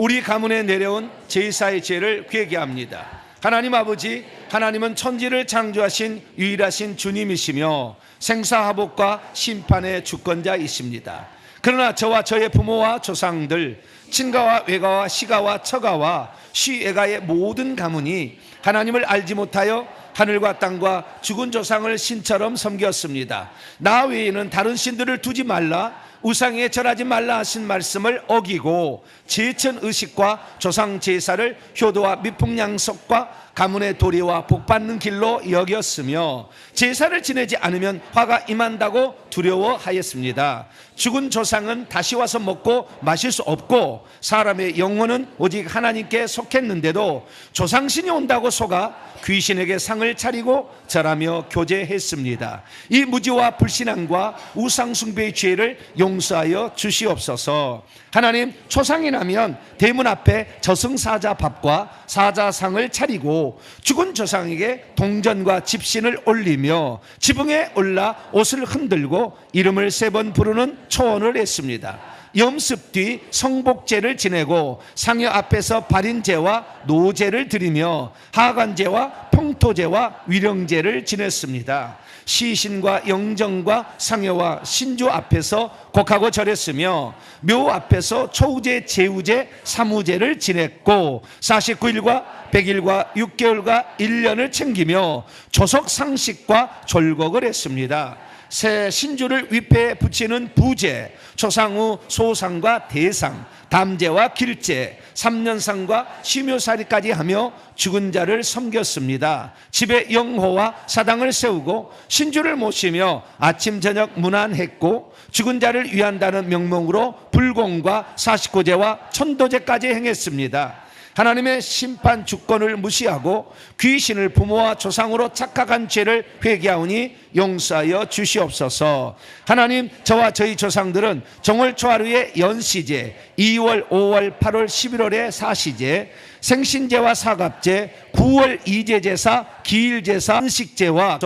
우리 가문에 내려온 제사의 죄를 회개합니다. 하나님 아버지, 하나님은 천지를 창조하신 유일하신 주님이시며 생사화복과 심판의 주권자이십니다. 그러나 저와 저의 부모와 조상들, 친가와 외가와 시가와 처가와 시애가의 모든 가문이 하나님을 알지 못하여 하늘과 땅과 죽은 조상을 신처럼 섬겼습니다. 나 외에는 다른 신들을 두지 말라, 우상에 절하지 말라 하신 말씀을 어기고 제천의식과 조상 제사를 효도와 미풍양속과 가문의 도리와 복받는 길로 여겼으며 제사를 지내지 않으면 화가 임한다고 두려워하였습니다. 죽은 조상은 다시 와서 먹고 마실 수 없고 사람의 영혼은 오직 하나님께 속했는데도 조상신이 온다고 속아 귀신에게 상을 차리고 절하며 교제했습니다. 이 무지와 불신앙과 우상숭배의 죄를 용서하여 주시옵소서. 하나님, 초상이 나면 대문 앞에 저승사자 밥과 사자상을 차리고 죽은 조상에게 동전과 집신을 올리며 지붕에 올라 옷을 흔들고 이름을 3번 부르는 초원을 했습니다. 염습 뒤 성복제를 지내고 상여 앞에서 발인제와 노제를 드리며 하관제와 평토제와 위령제를 지냈습니다. 시신과 영정과 상여와 신주 앞에서 곡하고 절했으며 묘 앞에서 초우제, 제우제, 사무제를 지냈고 49일과 100일과 6개월과 1년을 챙기며 조석 상식과 졸곡을 했습니다. 새 신주를 위패에 붙이는 부제, 초상후 소상과 대상, 담제와 길제, 3년상과 시묘살이까지 하며 죽은 자를 섬겼습니다. 집에 영호와 사당을 세우고 신주를 모시며 아침 저녁 문안했고 죽은 자를 위한다는 명목으로 불공과 49제와 천도제까지 행했습니다. 하나님의 심판 주권을 무시하고 귀신을 부모와 조상으로 착각한 죄를 회개하오니 용서하여 주시옵소서. 하나님, 저와 저희 조상들은 정월 초하루에 연시제, 2월, 5월, 8월, 11월에 사시제, 생신제와 사갑제, 9월 이제제사, 기일제사, 한식제와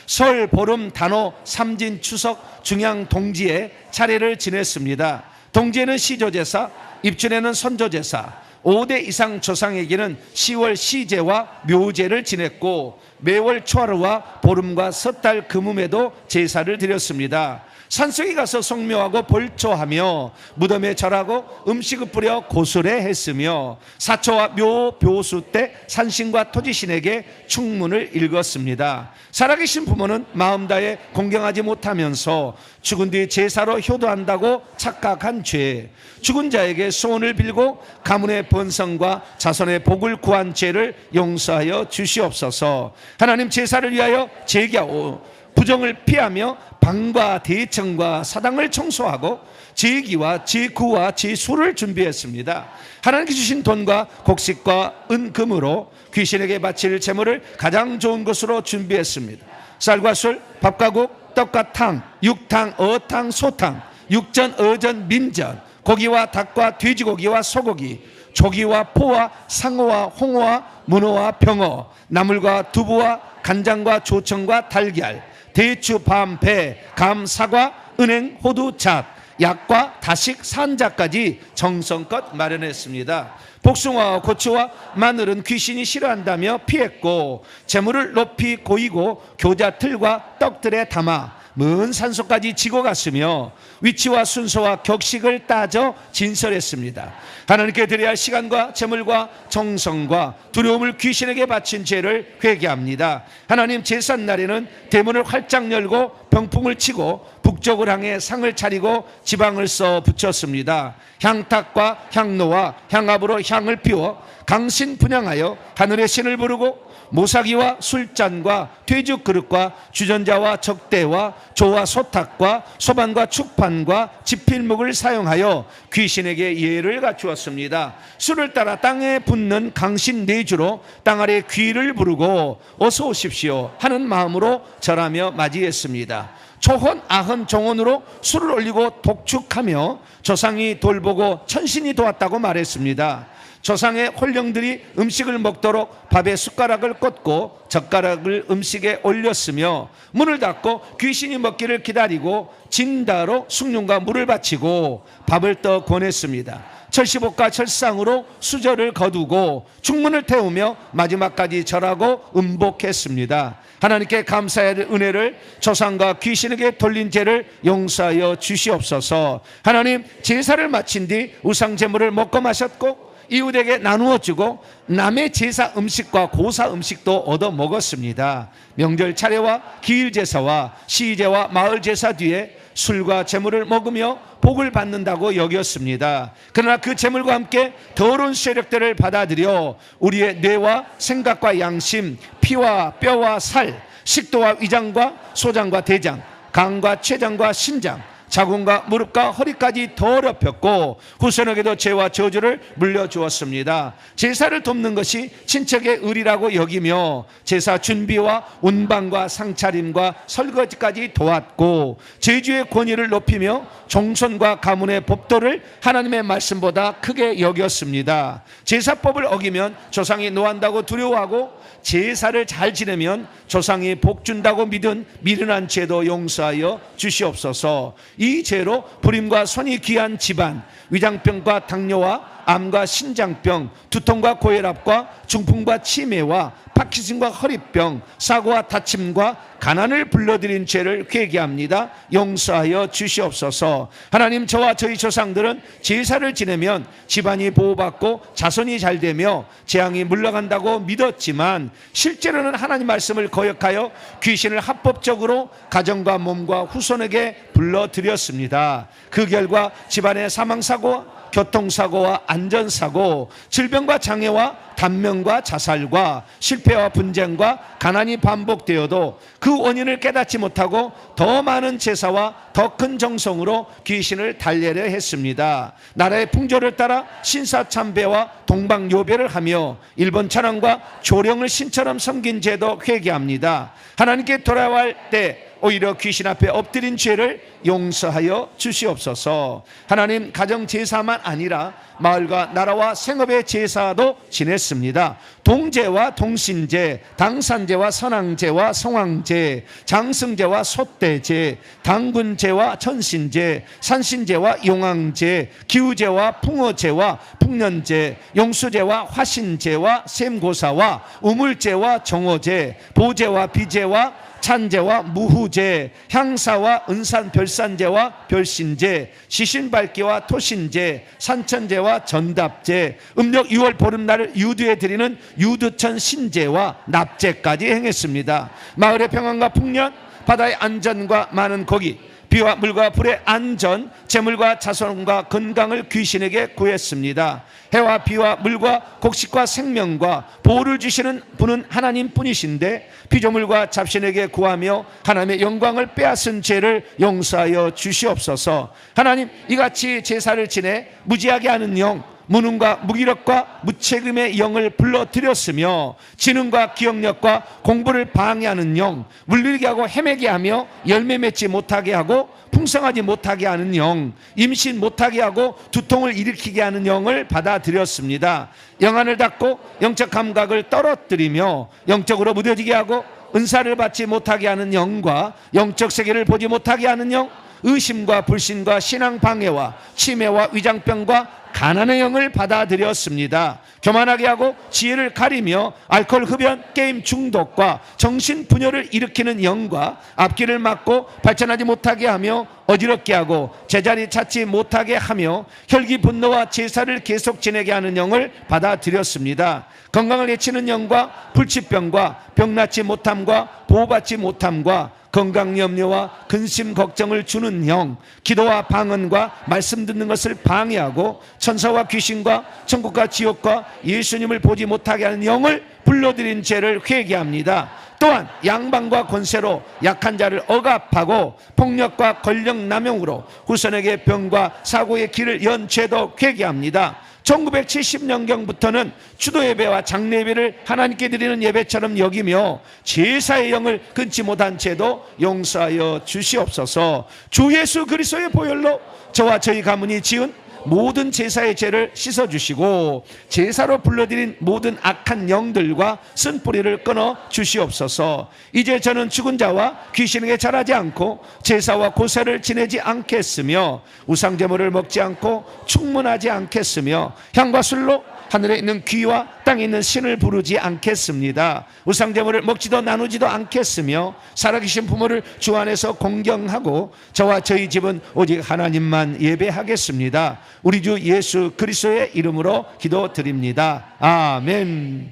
설, 보름, 단오, 삼진, 추석, 중양, 동지에 차례를 지냈습니다. 동지에는 시조제사, 입춘에는 선조제사, 5대 이상 조상에게는 10월 시제와 묘제를 지냈고 매월 초하루와 보름과 섣달 금음에도 제사를 드렸습니다. 산속에 가서 성묘하고 벌초하며 무덤에 절하고 음식을 뿌려 고술해 했으며 사초와 묘 묘수 때 산신과 토지신에게 충문을 읽었습니다. 살아계신 부모는 마음 다해 공경하지 못하면서 죽은 뒤 제사로 효도한다고 착각한 죄, 죽은 자에게 소원을 빌고 가문의 번성과 자손의 복을 구한 죄를 용서하여 주시옵소서. 하나님, 제사를 위하여 제기하오 부정을 피하며 방과 대청과 사당을 청소하고 제기와 제구와 제수를 준비했습니다. 하나님께 주신 돈과 곡식과 은금으로 귀신에게 바칠 제물을 가장 좋은 것으로 준비했습니다. 쌀과 술, 밥과 국, 떡과 탕, 육탕, 어탕, 소탕, 육전, 어전, 민전, 고기와 닭과 돼지고기와 소고기, 조기와 포와 상어와 홍어와 문어와 병어, 나물과 두부와 간장과 조청과 달걀, 대추, 밤, 배, 감, 사과, 은행, 호두, 잣, 약과 다식, 산자까지 정성껏 마련했습니다. 복숭아와 고추와 마늘은 귀신이 싫어한다며 피했고 재물을 높이 고이고 교자 틀과 떡들에 담아 먼 산소까지 지고 갔으며 위치와 순서와 격식을 따져 진설했습니다. 하나님께 드려야 할 시간과 재물과 정성과 두려움을 귀신에게 바친 죄를 회개합니다. 하나님, 제삿날에는 대문을 활짝 열고 병풍을 치고 북쪽을 향해 상을 차리고 지방을 써 붙였습니다. 향탁과 향로와 향압으로 향을 피워 강신 분향하여 하늘의 신을 부르고 모사기와 술잔과 퇴죽 그릇과 주전자와 적대와 조와 소탁과 소반과 축판과 지필목을 사용하여 귀신에게 예를 갖추었습니다. 술을 따라 땅에 붙는 강신 내주로 땅 아래 귀를 부르고 어서 오십시오 하는 마음으로 절하며 맞이했습니다. 초혼, 아흔, 종혼으로 술을 올리고 독축하며 조상이 돌보고 천신이 도왔다고 말했습니다. 조상의 혼령들이 음식을 먹도록 밥에 숟가락을 꽂고 젓가락을 음식에 올렸으며 문을 닫고 귀신이 먹기를 기다리고 진다로 숭늉과 물을 바치고 밥을 떠 권했습니다. 절시복과 절상으로 수절을 거두고 중문을 태우며 마지막까지 절하고 음복했습니다. 하나님께 감사해야 할 은혜를 조상과 귀신에게 돌린 죄를 용서하여 주시옵소서. 하나님, 제사를 마친 뒤 우상 제물을 먹고 마셨고 이웃에게 나누어 주고 남의 제사 음식과 고사 음식도 얻어 먹었습니다. 명절 차례와 기일 제사와 시제와 마을 제사 뒤에 술과 제물을 먹으며 복을 받는다고 여겼습니다. 그러나 그 제물과 함께 더러운 세력들을 받아들여 우리의 뇌와 생각과 양심, 피와 뼈와 살, 식도와 위장과 소장과 대장, 간과 췌장과 심장, 자궁과 무릎과 허리까지 더럽혔고 후손에게도 죄와 저주를 물려주었습니다. 제사를 돕는 것이 친척의 의리라고 여기며 제사 준비와 운반과 상차림과 설거지까지 도왔고 제주의 권위를 높이며 종손과 가문의 법도를 하나님의 말씀보다 크게 여겼습니다. 제사법을 어기면 조상이 노한다고 두려워하고 제사를 잘 지내면 조상이 복 준다고 믿은 미련한 죄도 용서하여 주시옵소서. 이 죄로 불임과 손이 귀한 집안, 위장병과 당뇨와 암과 신장병, 두통과 고혈압과 중풍과 치매와 파킨슨과 허리병, 사고와 다침과 가난을 불러들인 죄를 회개합니다. 용서하여 주시옵소서. 하나님, 저와 저희 조상들은 제사를 지내면 집안이 보호받고 자손이 잘되며 재앙이 물러간다고 믿었지만 실제로는 하나님 말씀을 거역하여 귀신을 합법적으로 가정과 몸과 후손에게 불러들였습니다. 그 결과 집안의 사망사고, 교통사고와 안전사고, 질병과 장애와 단명과 자살과 실패와 분쟁과 가난이 반복되어도 그 원인을 깨닫지 못하고 더 많은 제사와 더 큰 정성으로 귀신을 달래려 했습니다. 나라의 풍조를 따라 신사참배와 동방요배를 하며 일본 찬양과 조령을 신처럼 섬긴 죄도 회개합니다. 하나님께 돌아갈 때 오히려 귀신 앞에 엎드린 죄를 용서하여 주시옵소서. 하나님, 가정 제사만 아니라 마을과 나라와 생업의 제사도 지냈습니다. 동제와 동신제, 당산제와 선왕제와 성왕제, 장승제와 솥대제, 당군제와 천신제, 산신제와 용왕제, 기우제와 풍어제와 풍년제, 용수제와 화신제와 셈고사와 우물제와 정오제, 보제와 비제와 찬제와 무후제, 향사와 은산 별산제와 별신제, 시신밟기와 토신제, 산천제와 전답제, 음력 6월 보름날을 유두에 드리는 유두천 신제와 납제까지 행했습니다. 마을의 평안과 풍년, 바다의 안전과 많은 고기, 비와 물과 불의 안전, 재물과 자손과 건강을 귀신에게 구했습니다. 해와 비와 물과 곡식과 생명과 보호를 주시는 분은 하나님 뿐이신데 피조물과 잡신에게 구하며 하나님의 영광을 빼앗은 죄를 용서하여 주시옵소서. 하나님, 이같이 제사를 지내 무지하게 하는 영, 무능과 무기력과 무책임의 영을 불러들였으며 지능과 기억력과 공부를 방해하는 영, 물리게 하고 헤매게 하며 열매 맺지 못하게 하고 풍성하지 못하게 하는 영, 임신 못하게 하고 두통을 일으키게 하는 영을 받아들였습니다. 영안을 닫고 영적 감각을 떨어뜨리며 영적으로 무뎌지게 하고 은사를 받지 못하게 하는 영과 영적 세계를 보지 못하게 하는 영, 의심과 불신과 신앙 방해와 치매와 위장병과 가난의 영을 받아들였습니다. 교만하게 하고 지혜를 가리며 알코올 흡연, 게임 중독과 정신분열을 일으키는 영과 앞길을 막고 발전하지 못하게 하며 어지럽게 하고 제자리 찾지 못하게 하며 혈기 분노와 제사를 계속 지내게 하는 영을 받아들였습니다. 건강을 해치는 영과 불치병과 병낫지 못함과 보호받지 못함과 건강 염려와 근심 걱정을 주는 영, 기도와 방언과 말씀 듣는 것을 방해하고 천사와 귀신과 천국과 지옥과 예수님을 보지 못하게 하는 영을 불러들인 죄를 회개합니다. 또한 양방과 권세로 약한 자를 억압하고 폭력과 권력 남용으로 후손에게 병과 사고의 길을 연 죄도 회개합니다. 1970년경부터는 추도예배와 장례예배를 하나님께 드리는 예배처럼 여기며 제사의 영을 끊지 못한 죄도 용서하여 주시옵소서. 주 예수 그리스도의 보혈로 저와 저희 가문이 지은 모든 제사의 죄를 씻어주시고 제사로 불러들인 모든 악한 영들과 쓴뿌리를 끊어 주시옵소서. 이제 저는 죽은 자와 귀신에게 절하지 않고 제사와 고세를 지내지 않겠으며 우상제물을 먹지 않고 충문하지 않겠으며 향과 술로 하늘에 있는 귀와 땅에 있는 신을 부르지 않겠습니다. 우상제물을 먹지도 나누지도 않겠으며 살아계신 부모를 주 안에서 공경하고 저와 저희 집은 오직 하나님만 예배하겠습니다. 우리 주 예수 그리스도의 이름으로 기도드립니다. 아멘.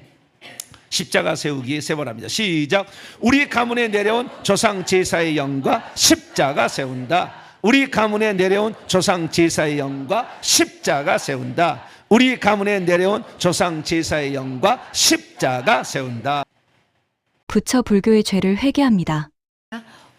십자가 세우기 세 번 합니다. 시작. 우리 가문에 내려온 조상 제사의 영과 십자가 세운다. 우리 가문에 내려온 조상 제사의 영과 십자가 세운다. 우리 가문에 내려온 조상 제사의 영과 십자가 세운다. 부처 불교의 죄를 회개합니다.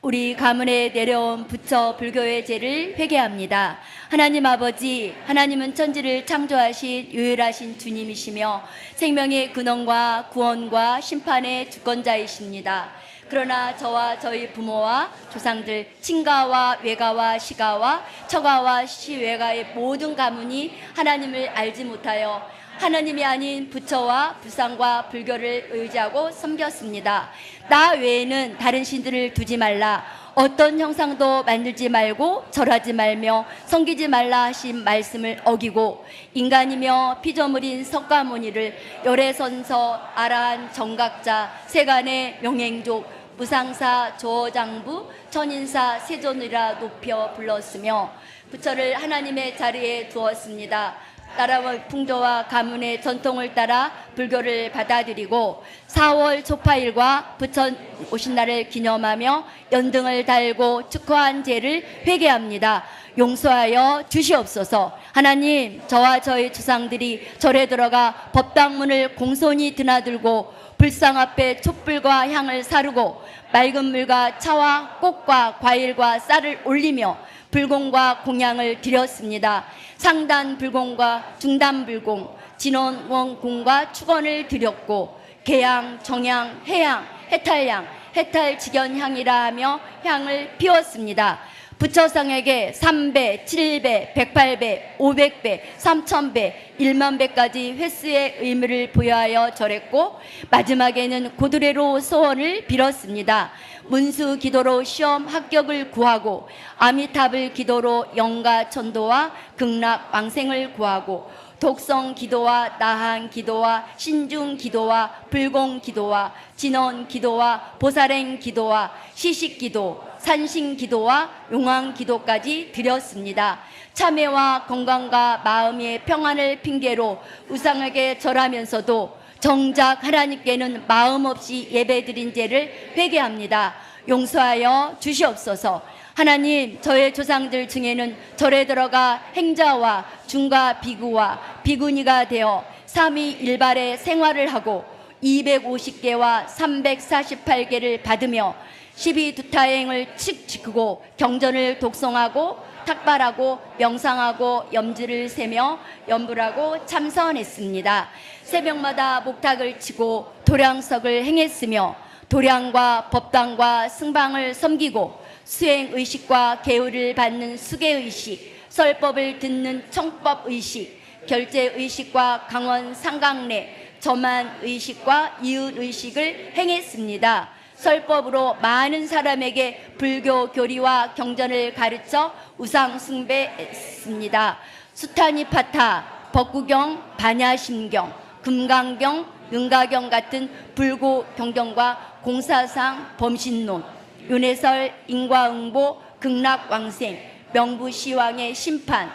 우리 가문에 내려온 부처 불교의 죄를 회개합니다. 하나님 아버지, 하나님은 천지를 창조하신 유일하신 주님이시며 생명의 근원과 구원과 심판의 주권자이십니다. 그러나 저와 저희 부모와 조상들, 친가와 외가와 시가와 처가와 시외가의 모든 가문이 하나님을 알지 못하여 하나님이 아닌 부처와 부상과 불교를 의지하고 섬겼습니다. 나 외에는 다른 신들을 두지 말라, 어떤 형상도 만들지 말고 절하지 말며 섬기지 말라 하신 말씀을 어기고 인간이며 피조물인 석가모니를 열애선서 아라한 정각자 세간의 명행족 무상사 조어장부 천인사 세존이라 높여 불렀으며 부처를 하나님의 자리에 두었습니다. 나라의 풍조와 가문의 전통을 따라 불교를 받아들이고 4월 초파일과 부처 오신 날을 기념하며 연등을 달고 축하한 죄를 회개합니다. 용서하여 주시옵소서. 하나님, 저와 저희 조상들이 절에 들어가 법당문을 공손히 드나들고 불상 앞에 촛불과 향을 사르고 맑은 물과 차와 꽃과 과일과 쌀을 올리며 불공과 공양을 드렸습니다. 상단 불공과 중단 불공, 진원원공과 축원을 드렸고 개양, 정양, 해양, 해탈양, 해탈직연향이라 하며 향을 피웠습니다. 부처상에게 3배, 7배, 108배, 500배, 3000배, 1만배까지 횟수의 의무를 부여하여 절했고 마지막에는 고드레로 소원을 빌었습니다. 문수 기도로 시험 합격을 구하고 아미타불 기도로 영가 천도와 극락 왕생을 구하고 독성 기도와 나한 기도와 신중 기도와 불공 기도와 진원 기도와 보살행 기도와 시식 기도, 산신 기도와 용왕 기도까지 드렸습니다. 참회와 건강과 마음의 평안을 핑계로 우상에게 절하면서도 정작 하나님께는 마음 없이 예배드린 죄를 회개합니다. 용서하여 주시옵소서. 하나님, 저의 조상들 중에는 절에 들어가 행자와 중가 비구와 비구니가 되어 삼위일발의 생활을 하고 250개와 348개를 받으며 12두타행을 칙 지키고 경전을 독송하고 탁발하고 명상하고 염지를 세며 염불하고 참선했습니다. 새벽마다 목탁을 치고 도량석을 행했으며 도량과 법당과 승방을 섬기고 수행의식과 계율을 받는 수계의식, 설법을 듣는 청법의식, 결제의식과 강원 상강례, 점안의식과 이웃의식을 행했습니다. 설법으로 많은 사람에게 불교 교리와 경전을 가르쳐 우상 숭배했습니다. 수타니파타, 법구경, 반야심경, 금강경, 능가경 같은 불교 경전과 공사상, 범신론, 윤회설, 인과응보, 극락왕생, 명부시왕의 심판,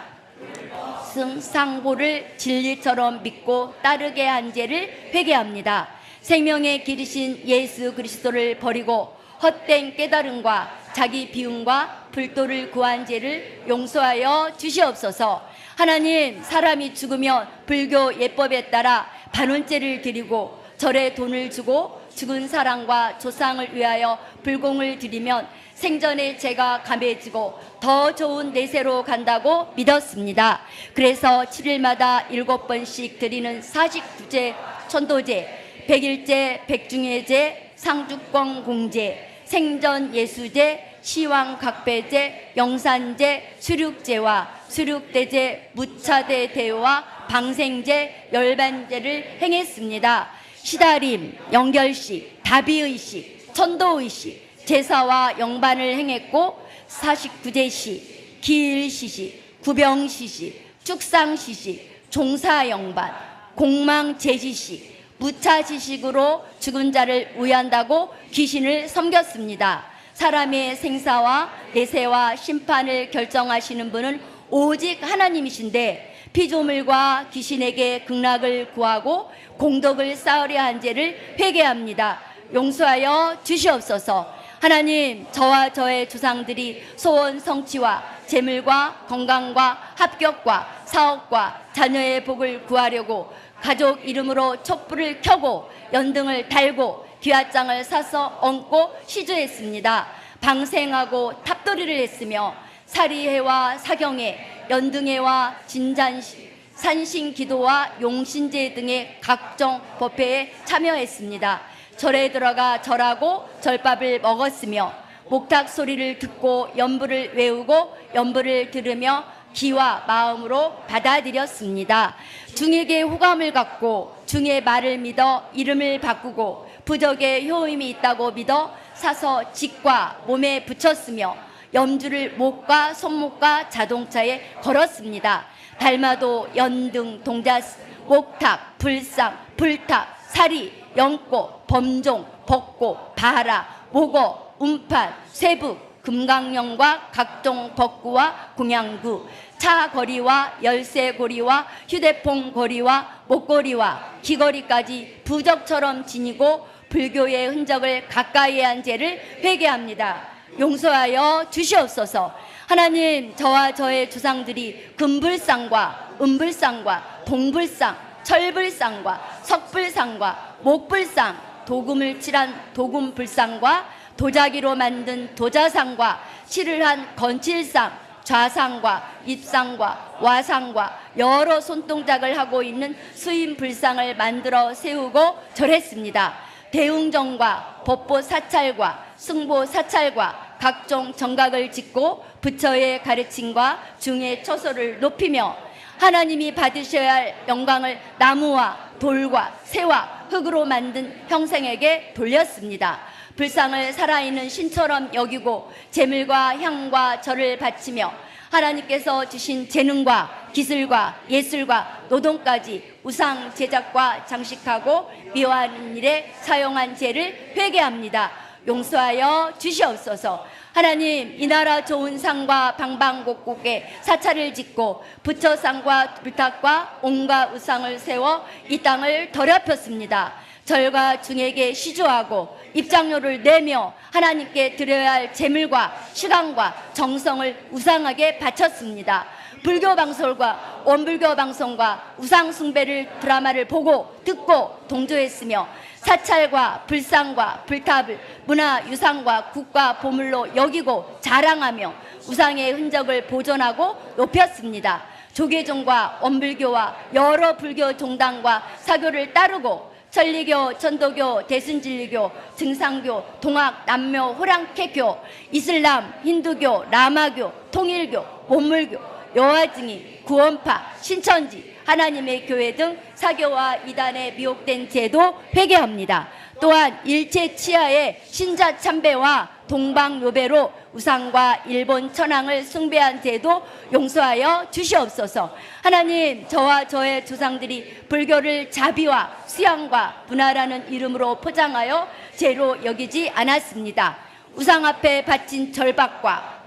승상고를 진리처럼 믿고 따르게 한 죄를 회개합니다. 생명의 길이신 예수 그리스도를 버리고 헛된 깨달음과 자기 비움과 불도를 구한 죄를 용서하여 주시옵소서. 하나님, 사람이 죽으면 불교 예법에 따라 반원죄를 드리고 절에 돈을 주고 죽은 사람과 조상을 위하여 불공을 드리면 생전에 죄가 감해지고 더 좋은 내세로 간다고 믿었습니다. 그래서 7일마다 7번씩 드리는 49제 천도제, 백일제, 백중해제, 상주권 공제, 생전 예수제, 시황각배제, 영산제, 수륙제와 수륙대제, 무차대 대와 방생제, 열반제를 행했습니다. 시다림, 영결식, 다비의식, 천도의식, 제사와 영반을 행했고 사식구제식, 기일시식, 구병시식, 축상시식, 종사영반, 공망제지식, 무차시식으로 죽은 자를 위한다고 귀신을 섬겼습니다. 사람의 생사와 내세와 심판을 결정하시는 분은 오직 하나님이신데 피조물과 귀신에게 극락을 구하고 공덕을 쌓으려 한 죄를 회개합니다. 용서하여 주시옵소서. 하나님, 저와 저의 조상들이 소원 성취와 재물과 건강과 합격과 사업과 자녀의 복을 구하려고 가족 이름으로 촛불을 켜고 연등을 달고 귀화장을 사서 얹고 시주했습니다. 방생하고 탑돌이를 했으며 사리해와 사경해, 연등해와 진잔시, 산신기도와 용신제 등의 각종 법회에 참여했습니다. 절에 들어가 절하고 절밥을 먹었으며 목탁 소리를 듣고 연부를 외우고 연부를 들으며 귀와 마음으로 받아들였습니다. 중에게 호감을 갖고 중의 말을 믿어 이름을 바꾸고 부적에 효임이 있다고 믿어 사서 직과 몸에 붙였으며 염주를 목과 손목과 자동차에 걸었습니다. 달마도, 연등, 동자스, 목탁, 불상, 불탁, 사리, 연꽃, 범종, 벚꽃, 바라, 목어, 운판, 쇠북, 금강령과 각종 법구와 공양구, 차거리와 열쇠고리와 휴대폰 고리와 목고리와 귀걸이까지 부적처럼 지니고 불교의 흔적을 가까이 한 죄를 회개합니다. 용서하여 주시옵소서. 하나님, 저와 저의 조상들이 금불상과 은불상과 동불상, 철불상과 석불상과 목불상, 도금을 칠한 도금불상과 도자기로 만든 도자상과 칠을 한 건칠상, 좌상과 입상과 와상과 여러 손동작을 하고 있는 수인불상을 만들어 세우고 절했습니다. 대웅정과 법보 사찰과 승보 사찰과 각종 정각을 짓고 부처의 가르침과 중의 처소를 높이며 하나님이 받으셔야 할 영광을 나무와 돌과 새와 흙으로 만든 형상에게 돌렸습니다. 불상을 살아있는 신처럼 여기고 제물과 향과 절을 바치며 하나님께서 주신 재능과 기술과 예술과 노동까지 우상 제작과 장식하고 미워하는 일에 사용한 죄를 회개합니다. 용서하여 주시옵소서. 하나님, 이 나라 좋은 상과 방방곡곡에 사찰을 짓고 부처상과 불탁과 온갖 우상을 세워 이 땅을 더럽혔습니다. 절과 중에게 시주하고 입장료를 내며 하나님께 드려야 할 재물과 시간과 정성을 우상하게 바쳤습니다. 불교 방송과 원불교 방송과 우상 숭배를 드라마를 보고 듣고 동조했으며 사찰과 불상과 불탑을 문화유산과 국가 보물로 여기고 자랑하며 우상의 흔적을 보존하고 높였습니다. 조계종과 원불교와 여러 불교 종단과 사교를 따르고 천리교, 천도교, 대승진리교, 증상교, 동학, 남묘, 호랑캐교, 이슬람, 힌두교, 라마교, 통일교, 원물교, 여화증인, 구원파, 신천지, 하나님의 교회 등 사교와 이단에 미혹된 죄도 회개합니다. 또한 일체 치하의 신자 참배와 동방요배로 우상과 일본 천황을 숭배한 죄도 용서하여 주시옵소서. 하나님, 저와 저의 조상들이 불교를 자비와 수양과 분화라는 이름으로 포장하여 죄로 여기지 않았습니다. 우상 앞에 바친 절박과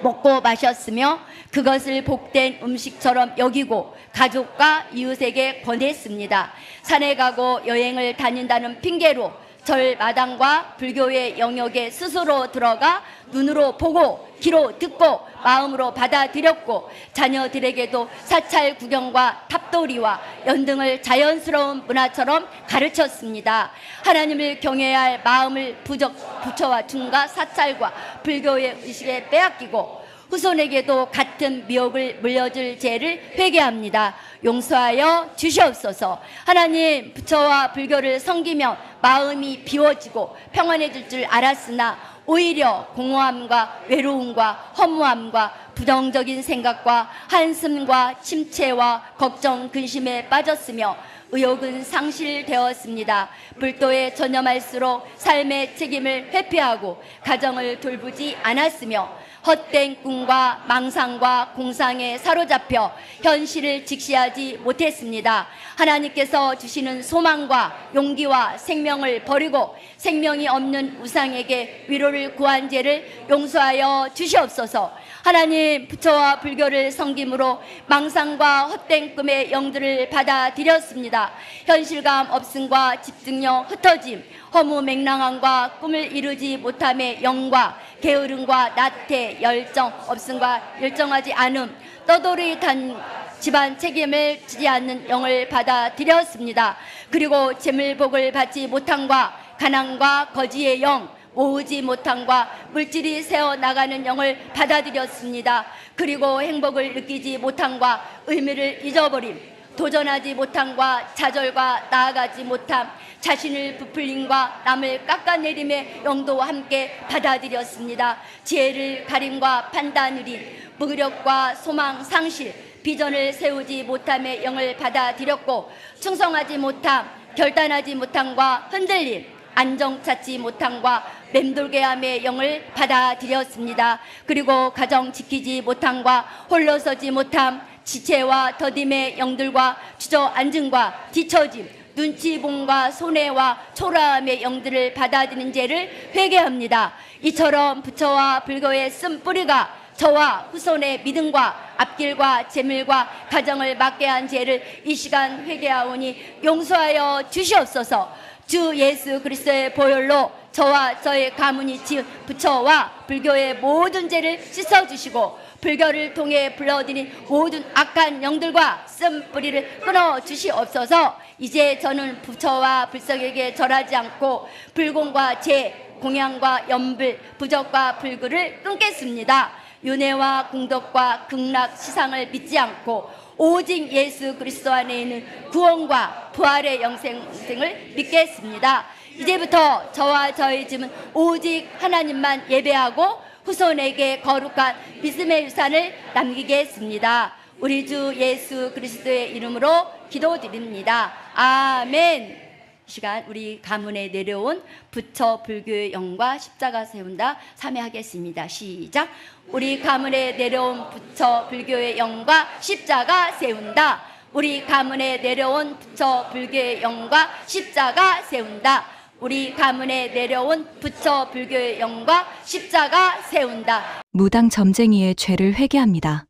먹고 마셨으며 그것을 복된 음식처럼 여기고 가족과 이웃에게 권했습니다. 산에 가고 여행을 다닌다는 핑계로 절 마당과 불교의 영역에 스스로 들어가 눈으로 보고 귀로 듣고 마음으로 받아들였고 자녀들에게도 사찰 구경과 탑돌이와 연등을 자연스러운 문화처럼 가르쳤습니다. 하나님을 경외해야 할 마음을 부처와 중과 사찰과 불교의 의식에 빼앗기고 후손에게도 같은 미혹을 물려줄 죄를 회개합니다. 용서하여 주시옵소서. 하나님, 부처와 불교를 섬기며 마음이 비워지고 평안해질 줄 알았으나 오히려 공허함과 외로움과 허무함과 부정적인 생각과 한숨과 침체와 걱정, 근심에 빠졌으며 의욕은 상실되었습니다. 불도에 전념할수록 삶의 책임을 회피하고 가정을 돌보지 않았으며 헛된 꿈과 망상과 공상에 사로잡혀 현실을 직시하지 못했습니다. 하나님께서 주시는 소망과 용기와 생명을 버리고 생명이 없는 우상에게 위로를 구한 죄를 용서하여 주시옵소서. 하나님, 부처와 불교를 섬김으로 망상과 헛된 꿈의 영들을 받아들였습니다. 현실감 없음과 집중력 흩어짐, 허무 맹랑함과 꿈을 이루지 못함의 영과 게으름과 나태, 열정 없음과 열정하지 않음, 떠돌이 단 집안 책임을 지지 않는 영을 받아들였습니다. 그리고 재물복을 받지 못함과 가난과 거지의 영, 모으지 못함과 물질이 새어나가는 영을 받아들였습니다. 그리고 행복을 느끼지 못함과 의미를 잊어버림, 도전하지 못함과 좌절과 나아가지 못함, 자신을 부풀림과 남을 깎아내림의 영도와 함께 받아들였습니다. 지혜를 가림과 판단을 잃, 무기력과 소망 상실, 비전을 세우지 못함의 영을 받아들였고, 충성하지 못함, 결단하지 못함과 흔들림, 안정 찾지 못함과 맴돌게함의 영을 받아들였습니다. 그리고 가정 지키지 못함과 홀로 서지 못함, 지체와 더딤의 영들과 주저앉음과 뒤처짐, 눈치봄과 손해와 초라함의 영들을 받아들이는 죄를 회개합니다. 이처럼 부처와 불교의 쓴뿌리가 저와 후손의 믿음과 앞길과 재물과 가정을 막게 한 죄를 이 시간 회개하오니 용서하여 주시옵소서. 주 예수 그리스도의 보혈로 저와 저의 가문이 지은 부처와 불교의 모든 죄를 씻어주시고 불교를 통해 불러들인 모든 악한 영들과 쓴뿌리를 끊어주시옵소서. 이제 저는 부처와 불석에게 절하지 않고 불공과 재, 공양과 염불, 부적과 불구를 끊겠습니다. 윤회와 공덕과 극락 시상을 믿지 않고 오직 예수 그리스도 안에 있는 구원과 부활의 영생을 믿겠습니다. 이제부터 저와 저의 집은 오직 하나님만 예배하고 후손에게 거룩한 믿음의 유산을 남기겠습니다. 우리 주 예수 그리스도의 이름으로 기도드립니다. 아멘. 이 시간 우리 가문에 내려온 부처 불교의 영과 십자가 세운다 참여하겠습니다. 시작. 우리 가문에 내려온 부처 불교의 영과 십자가 세운다. 우리 가문에 내려온 부처 불교의 영과 십자가 세운다. 우리 가문에 내려온 부처 불교의 영과 십자가 세운다. 무당 점쟁이의 죄를 회개합니다.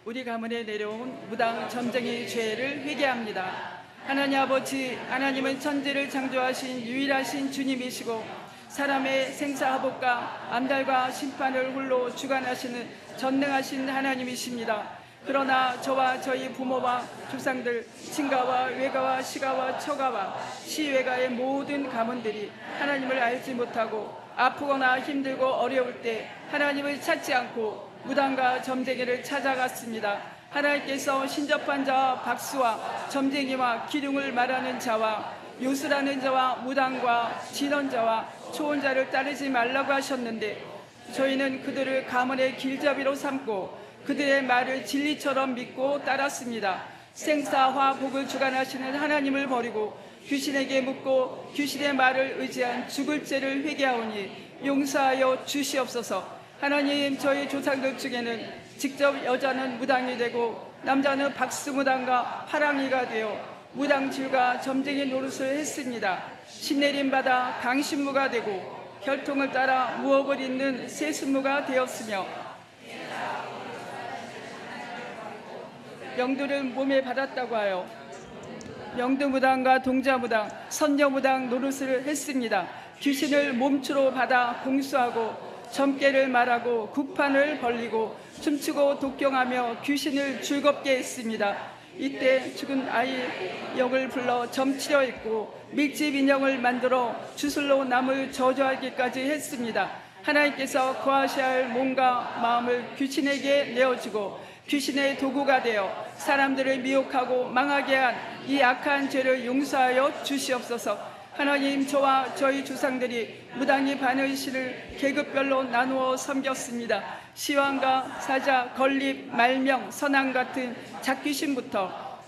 우리 가문에 내려온 무당 점쟁이 죄를 회개합니다. 하나님 아버지, 하나님은 천지를 창조하신 유일하신 주님이시고 사람의 생사화복과 암달과 심판을 홀로 주관하시는 전능하신 하나님이십니다. 그러나 저와 저희 부모와 조상들, 친가와 외가와 시가와 처가와 시외가의 모든 가문들이 하나님을 알지 못하고 아프거나 힘들고 어려울 때 하나님을 찾지 않고 무당과 점쟁이를 찾아갔습니다. 하나님께서 신접한 자와 박수와 점쟁이와 기둥을 말하는 자와 요술하는 자와 무당과 진언자와 초혼자를 따르지 말라고 하셨는데 저희는 그들을 가문의 길잡이로 삼고 그들의 말을 진리처럼 믿고 따랐습니다. 생사화 복을 주관하시는 하나님을 버리고 귀신에게 묻고 귀신의 말을 의지한 죽을 죄를 회개하오니 용서하여 주시옵소서. 하나님, 저희 조상들 중에는 직접 여자는 무당이 되고 남자는 박수무당과 파랑이가 되어 무당질과 점쟁이 노릇을 했습니다. 신내림 받아 강신무가 되고 혈통을 따라 무업을 잇는 세순무가 되었으며 영도를 몸에 받았다고 하여 영도무당과 동자무당, 선녀무당 노릇을 했습니다. 귀신을 몸추로 받아 공수하고 점괘를 말하고 국판을 벌리고 춤추고 독경하며 귀신을 즐겁게 했습니다. 이때 죽은 아이 영을 불러 점치려 했고 밀집 인형을 만들어 주술로 남을 저주하기까지 했습니다. 하나님께서 거하셔야 할 몸과 마음을 귀신에게 내어주고 귀신의 도구가 되어 사람들을 미혹하고 망하게 한 이 악한 죄를 용서하여 주시옵소서. 하나님, 저와 저희 조상들이 무당이 바늘실을 계급별로 나누어 섬겼습니다. 시황과 사자, 건립, 말명, 선왕 같은 작귀신부터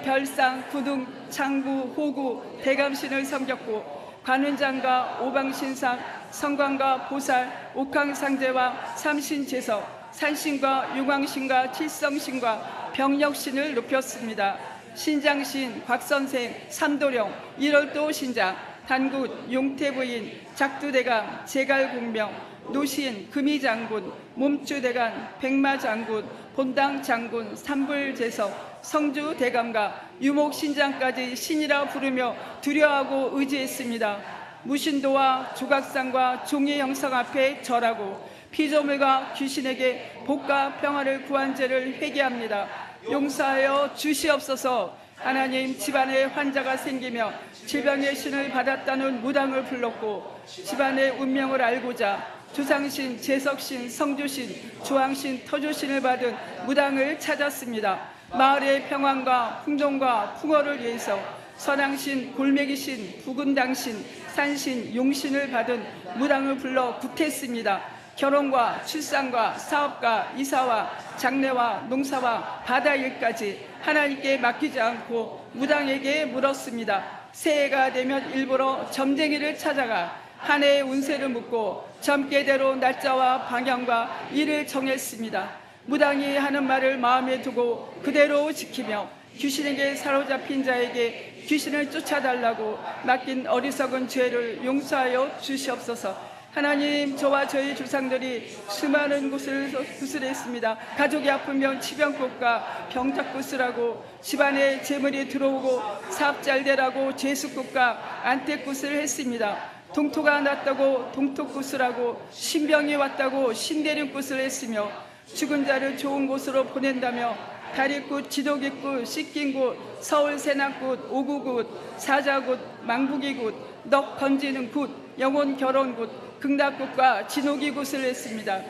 별상, 구둥, 창구, 호구, 대감신을 섬겼고 관운장과 오방신상, 성광과 보살, 옥황상제와 삼신제석, 산신과 유광신과 칠성신과 병력신을 높였습니다. 신장신, 곽선생, 삼도령, 일월도 신장, 단굿, 용태부인, 작두대감, 제갈공명, 노신, 금이장군, 몸주대간, 백마장군, 본당장군, 삼불제석, 성주대감과 유목신장까지 신이라 부르며 두려워하고 의지했습니다. 무신도와 조각상과 종의 형상 앞에 절하고 피조물과 귀신에게 복과 평화를 구한 죄를 회개합니다. 용서하여 주시옵소서. 하나님, 집안에 환자가 생기며 질병의 신을 받았다는 무당을 불렀고 집안의 운명을 알고자 조상신, 제석신, 성주신, 조항신, 터주신을 받은 무당을 찾았습니다. 마을의 평안과 풍종과 풍어를 위해서 선왕신, 골매기신, 부군당신, 산신, 용신을 받은 무당을 불러 구태했습니다. 결혼과 출산과 사업과 이사와 장례와 농사와 바다일까지 하나님께 맡기지 않고 무당에게 물었습니다. 새해가 되면 일부러 점쟁이를 찾아가 한 해의 운세를 묻고 점괘대로 날짜와 방향과 일을 정했습니다. 무당이 하는 말을 마음에 두고 그대로 지키며 귀신에게 사로잡힌 자에게 귀신을 쫓아달라고 맡긴 어리석은 죄를 용서하여 주시옵소서. 하나님, 저와 저희 조상들이 수많은 곳을 구슬했습니다. 가족이 아프면 치병꽃과 병작꽃을 집안에 재물이 들어오고 사업 잘 되라고 재수꽃과 안택꽃을 했습니다. 동토가 났다고 동토꽃을 하고 신병이 왔다고 신대림꽃을 했으며 죽은 자를 좋은 곳으로 보낸다며 다리꽃, 지도기꽃, 씻긴꽃, 서울세나꽃, 오구꽃, 사자꽃, 망부기꽃, 넋 건지는 굿, 영혼 결혼꽃, 극락꽃과 진옥이꽃을 했습니다.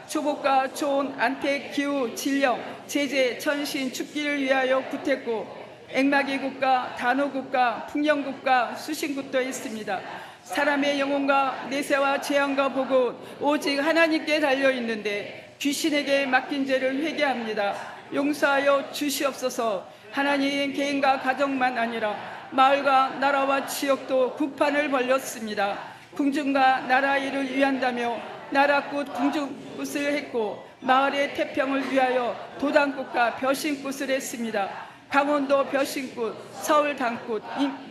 초복과 초온, 안택, 기후, 진령, 제재, 천신, 축기를 위하여 굿했고 액마기꽃과 단호꽃과 풍령꽃과 수신꽃도 했습니다. 사람의 영혼과 내세와 재앙과 복은 오직 하나님께 달려있는데 귀신에게 맡긴 죄를 회개합니다. 용서하여 주시옵소서. 하나님, 개인과 가정만 아니라 마을과 나라와 지역도 국판을 벌렸습니다. 궁중과 나라 일을 위한다며 나라꽃 궁중꽃을 했고 마을의 태평을 위하여 도당꽃과 벼신꽃을 했습니다. 강원도 벼신꽃, 서울 당꽃,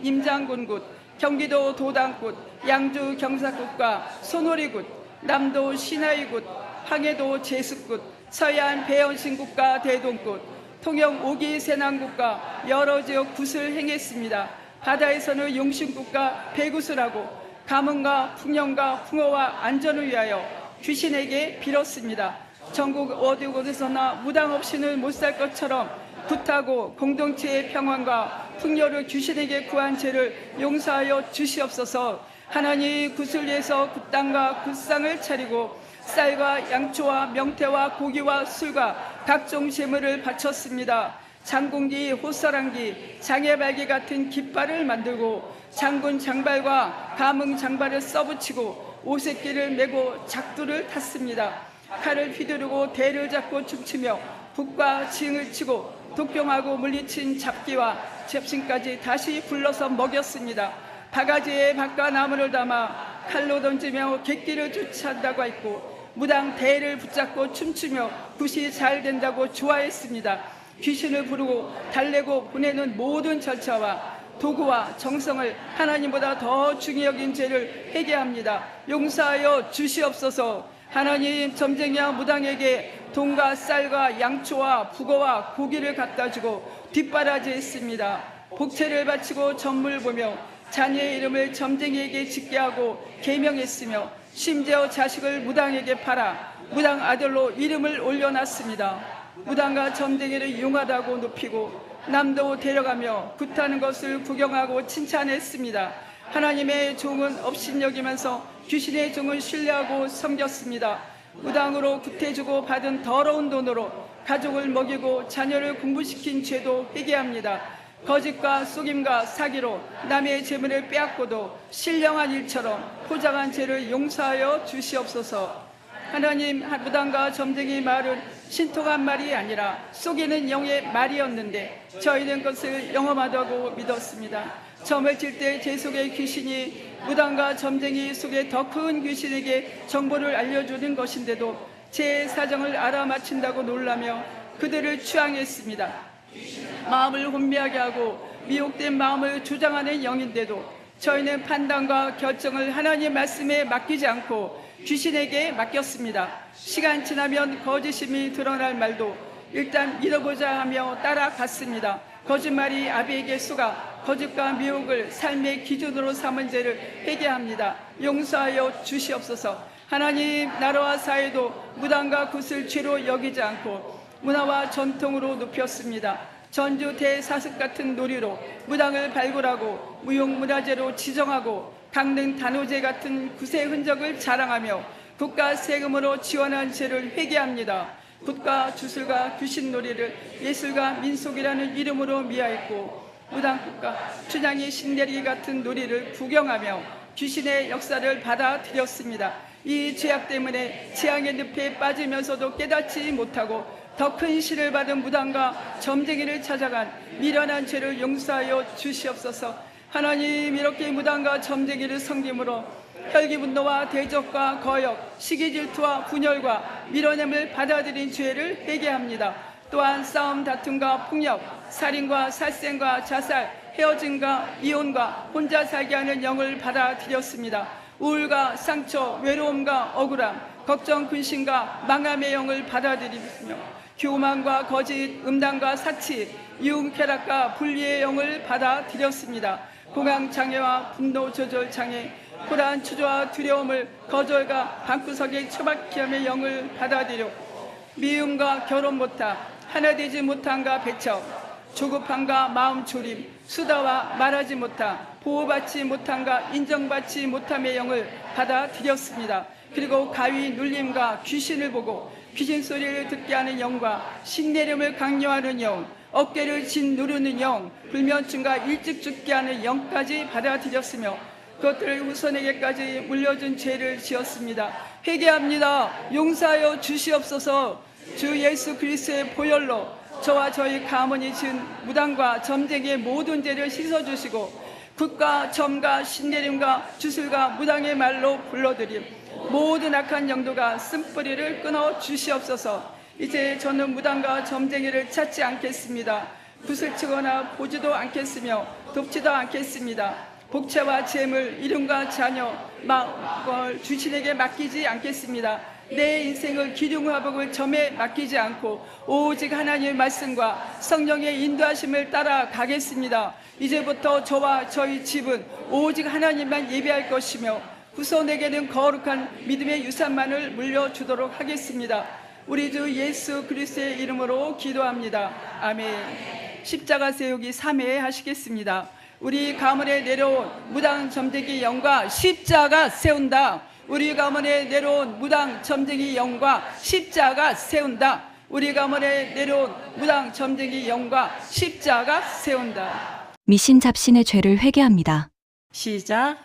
임장군꽃, 경기도 도당꽃, 양주 경사꽃과 소놀이꽃, 남도 신하이꽃, 항해도 제수꽃, 서해안 배연신꽃과 대동꽃, 통영 오기 세난꽃과 여러 지역 굿을 행했습니다. 바다에서는 용신꽃과 배굿을 하고 가문과 풍령과 풍어와 안전을 위하여 귀신에게 빌었습니다. 전국 어디 곳에서나 무당 없이는 못 살 것처럼 굿하고 공동체의 평안과 풍요를 귀신에게 구한 죄를 용서하여 주시옵소서. 하나님, 굿을 위해서 굿땅과 굿상을 차리고 쌀과 양초와 명태와 고기와 술과 각종 재물을 바쳤습니다. 장군기, 호사랑기, 장애발기 같은 깃발을 만들고 장군 장발과 가문 장발을 써붙이고 오색기를 메고 작두를 탔습니다. 칼을 휘두르고 대를 잡고 춤추며 북과 징을 치고 독병하고 물리친 잡기와 접신까지 다시 불러서 먹였습니다. 바가지에 밥과 나무를 담아 칼로 던지며 객기를 쫓아한다고 했고 무당 대를 붙잡고 춤추며 굿이 잘 된다고 좋아했습니다. 귀신을 부르고 달래고 보내는 모든 절차와 도구와 정성을 하나님보다 더 중히 여긴 죄를 회개합니다. 용서하여 주시옵소서. 하나님, 점쟁이와 무당에게 돈과 쌀과 양초와 북어와 고기를 갖다 주고 뒷바라지했습니다. 복채를 바치고 전물 보며 자녀의 이름을 점쟁이에게 짓게 하고 계명했으며 심지어 자식을 무당에게 팔아 무당 아들로 이름을 올려놨습니다. 무당과 점쟁이를 이용하다고 높이고 남도 데려가며 굿하는 것을 구경하고 칭찬했습니다. 하나님의 종은 업신여기면서 귀신의 종을 신뢰하고 섬겼습니다. 무당으로 굿해주고 받은 더러운 돈으로 가족을 먹이고 자녀를 공부시킨 죄도 회개합니다. 거짓과 속임과 사기로 남의 재물을 빼앗고도 신령한 일처럼 포장한 죄를 용서하여 주시옵소서. 하나님, 무당과 점쟁이 말은 신통한 말이 아니라 속이는 영의 말이었는데 저희는 그것을 영험하다고 믿었습니다. 점을 칠 때 제 속의 귀신이 무당과 점쟁이 속에 더 큰 귀신에게 정보를 알려주는 것인데도 제 사정을 알아맞힌다고 놀라며 그들을 추앙했습니다. 마음을 혼미하게 하고 미혹된 마음을 조장하는 영인데도 저희는 판단과 결정을 하나님 말씀에 맡기지 않고 귀신에게 맡겼습니다. 시간 지나면 거짓임이 드러날 말도 일단 믿어보자 하며 따라갔습니다. 거짓말이 아비에게 쏘가 거짓과 미혹을 삶의 기준으로 삼은 죄를 회개합니다. 용서하여 주시옵소서. 하나님, 나라와 사회도 무당과 굿을 죄로 여기지 않고 문화와 전통으로 높였습니다. 전주 대사습 같은 놀이로 무당을 발굴하고 무용문화재로 지정하고 강릉 단오제 같은 굿의 흔적을 자랑하며 국가 세금으로 지원한 죄를 회개합니다. 굿과 주술과 귀신놀이를 예술과 민속이라는 이름으로 미화했고 무당국가 춘향이 신내리기 같은 놀이를 구경하며 귀신의 역사를 받아들였습니다. 이 죄악 때문에 재앙의 늪에 빠지면서도 깨닫지 못하고 더 큰 시를 받은 무당과 점쟁이를 찾아간 미련한 죄를 용서하여 주시옵소서. 하나님, 이렇게 무당과 점쟁이를 섬김으로 혈기분노와 대적과 거역, 시기질투와 분열과 밀어냄을 받아들인 죄를 회개합니다. 또한 싸움, 다툼과 폭력, 살인과 살생과 자살, 헤어짐과 이혼과 혼자 살게 하는 영을 받아들였습니다. 우울과 상처, 외로움과 억울함, 걱정, 근심과 망함의 영을 받아들이며 교만과 거짓, 음란과 사치, 유흥쾌락과 분리의 영을 받아들였습니다. 공황장애와 분노조절장애, 불안, 추조와 두려움을 거절과 방구석에 처박힘의 영을 받아들여 미움과 결혼 못함, 하나 되지 못함과 배척, 조급함과 마음 졸임, 수다와 말하지 못함, 보호받지 못함과 인정받지 못함의 영을 받아들였습니다. 그리고 가위 눌림과 귀신을 보고 귀신 소리를 듣게 하는 영과 신내림을 강요하는 영, 어깨를 짓누르는 영, 불면증과 일찍 죽게 하는 영까지 받아들였으며 그것들을 후손에게까지 물려준 죄를 지었습니다. 회개합니다. 용서하여 주시옵소서. 주 예수 그리스도의 보혈로 저와 저희 가문이 지은 무당과 점쟁이의 모든 죄를 씻어주시고 굿과 점과 신내림과 주술과 무당의 말로 불러드림 모든 악한 영도가 쓴뿌리를 끊어 주시옵소서. 이제 저는 무당과 점쟁이를 찾지 않겠습니다. 굿을 치거나 보지도 않겠으며 돕지도 않겠습니다. 복채와 재물, 이름과 자녀, 마음을 주신에게 맡기지 않겠습니다. 내 인생을 기둥화복을 점에 맡기지 않고 오직 하나님의 말씀과 성령의 인도하심을 따라 가겠습니다. 이제부터 저와 저희 집은 오직 하나님만 예배할 것이며 후손에게는 거룩한 믿음의 유산만을 물려주도록 하겠습니다. 우리 주 예수 그리스도의 이름으로 기도합니다. 아멘. 십자가 세우기 3회 하시겠습니다. 우리 가문에 내려온 무당 점쟁이 영과 십자가 세운다. 우리 가문에 내려온 무당 점쟁이 영과 십자가 세운다. 우리 가문에 내려온 무당 점쟁이 영과 십자가 세운다. 미신 잡신의 죄를 회개합니다. 시작.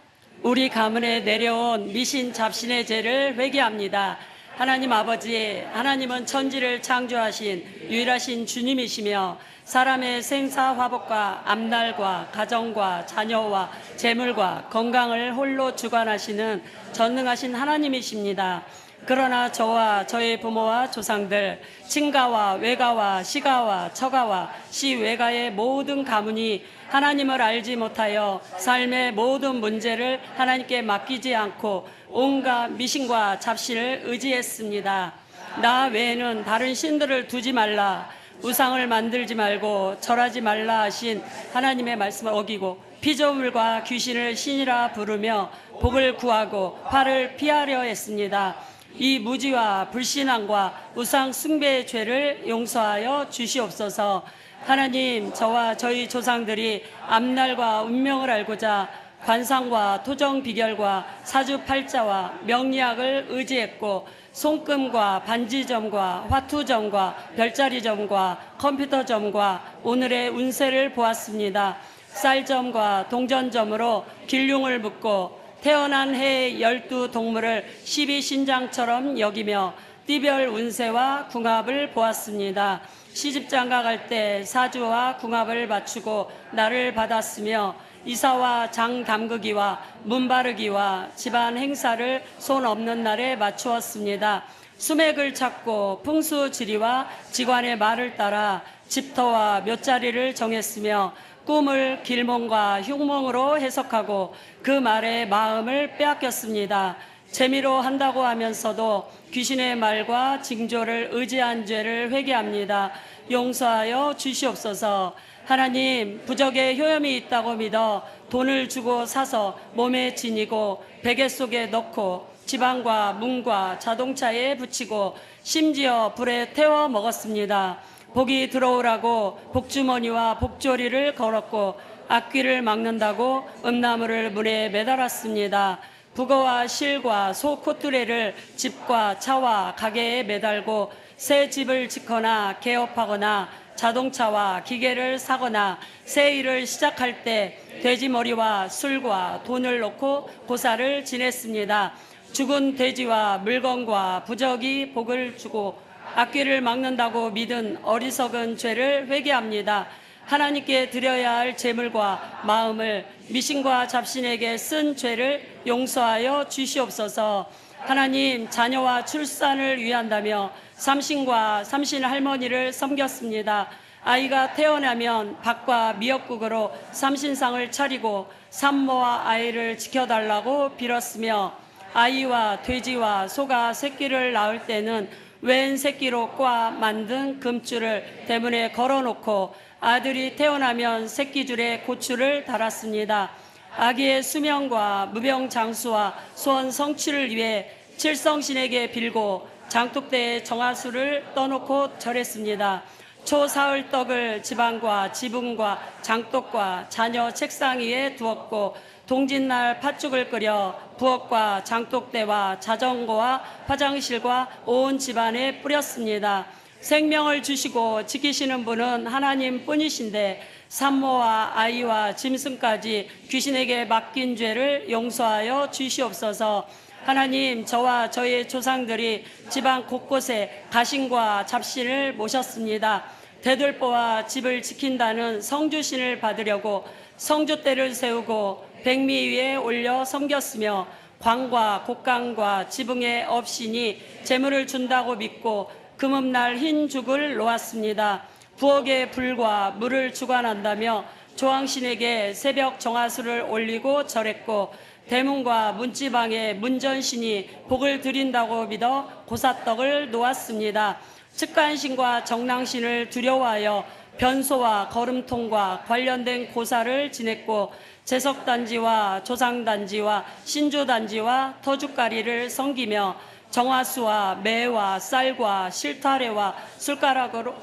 우리 가문에 내려온 미신 잡신의 죄를 회개합니다. 하나님 아버지, 하나님은 천지를 창조하신 유일하신 주님이시며 사람의 생사화복과 앞날과 가정과 자녀와 재물과 건강을 홀로 주관하시는 전능하신 하나님이십니다. 그러나 저와 저의 부모와 조상들, 친가와 외가와 시가와 처가와 시외가의 모든 가문이 하나님을 알지 못하여 삶의 모든 문제를 하나님께 맡기지 않고 온갖 미신과 잡신을 의지했습니다. 나 외에는 다른 신들을 두지 말라, 우상을 만들지 말고 절하지 말라 하신 하나님의 말씀을 어기고 피조물과 귀신을 신이라 부르며 복을 구하고 화를 피하려 했습니다. 이 무지와 불신앙과 우상 숭배의 죄를 용서하여 주시옵소서. 하나님, 저와 저희 조상들이 앞날과 운명을 알고자 관상과 토정 비결과 사주팔자와 명리학을 의지했고 손금과 반지점과 화투점과 별자리점과 컴퓨터점과 오늘의 운세를 보았습니다. 쌀점과 동전점으로 길흉을 묻고 태어난 해의 12동물을 12신장처럼 여기며 띠별 운세와 궁합을 보았습니다. 시집장가 갈 때 사주와 궁합을 맞추고 날을 받았으며 이사와 장 담그기와 문 바르기와 집안 행사를 손 없는 날에 맞추었습니다. 수맥을 찾고 풍수 지리와 직관의 말을 따라 집터와 묘자리를 정했으며 꿈을 길몽과 흉몽으로 해석하고 그 말의 마음을 빼앗겼습니다. 재미로 한다고 하면서도 귀신의 말과 징조를 의지한 죄를 회개합니다. 용서하여 주시옵소서. 하나님, 부적에 효염이 있다고 믿어 돈을 주고 사서 몸에 지니고 베개 속에 넣고 지방과 문과 자동차에 붙이고 심지어 불에 태워 먹었습니다. 복이 들어오라고 복주머니와 복조리를 걸었고 악귀를 막는다고 음나무를 문에 매달았습니다. 북어와 실과 소 콧두레를 집과 차와 가게에 매달고 새 집을 짓거나 개업하거나 자동차와 기계를 사거나 새 일을 시작할 때 돼지머리와 술과 돈을 놓고 고사를 지냈습니다. 죽은 돼지와 물건과 부적이 복을 주고 악귀를 막는다고 믿은 어리석은 죄를 회개합니다. 하나님께 드려야 할 제물과 마음을 미신과 잡신에게 쓴 죄를 용서하여 주시옵소서. 하나님, 자녀와 출산을 위한다며 삼신과 삼신 할머니를 섬겼습니다. 아이가 태어나면 밥과 미역국으로 삼신상을 차리고 산모와 아이를 지켜달라고 빌었으며 아이와 돼지와 소가 새끼를 낳을 때는 웬 새끼로 꽈 만든 금줄을 대문에 걸어놓고 아들이 태어나면 새끼줄에 고추를 달았습니다. 아기의 수명과 무병장수와 소원 성취를 위해 칠성신에게 빌고 장독대에 정화수를 떠놓고 절했습니다. 초사흘 떡을 지방과 지붕과 장독과 자녀 책상 위에 두었고 동짓날 팥죽을 끓여 부엌과 장독대와 자전거와 화장실과 온 집안에 뿌렸습니다. 생명을 주시고 지키시는 분은 하나님 뿐이신데 산모와 아이와 짐승까지 귀신에게 맡긴 죄를 용서하여 주시옵소서. 하나님, 저와 저의 조상들이 집안 곳곳에 가신과 잡신을 모셨습니다. 대들보와 집을 지킨다는 성주신을 받으려고 성주대를 세우고 백미 위에 올려 섬겼으며 광과 곡간과 지붕의 업신이 재물을 준다고 믿고 금음날 흰 죽을 놓았습니다. 부엌에 불과 물을 주관한다며 조왕신에게 새벽 정화수를 올리고 절했고 대문과 문지방에 문전신이 복을 드린다고 믿어 고사떡을 놓았습니다. 측간신과 정랑신을 두려워하여 변소와 거름통과 관련된 고사를 지냈고 제석단지와 조상단지와 신주단지와 터주가리를 섬기며 정화수와 매와 쌀과 실타래와 숟가락으로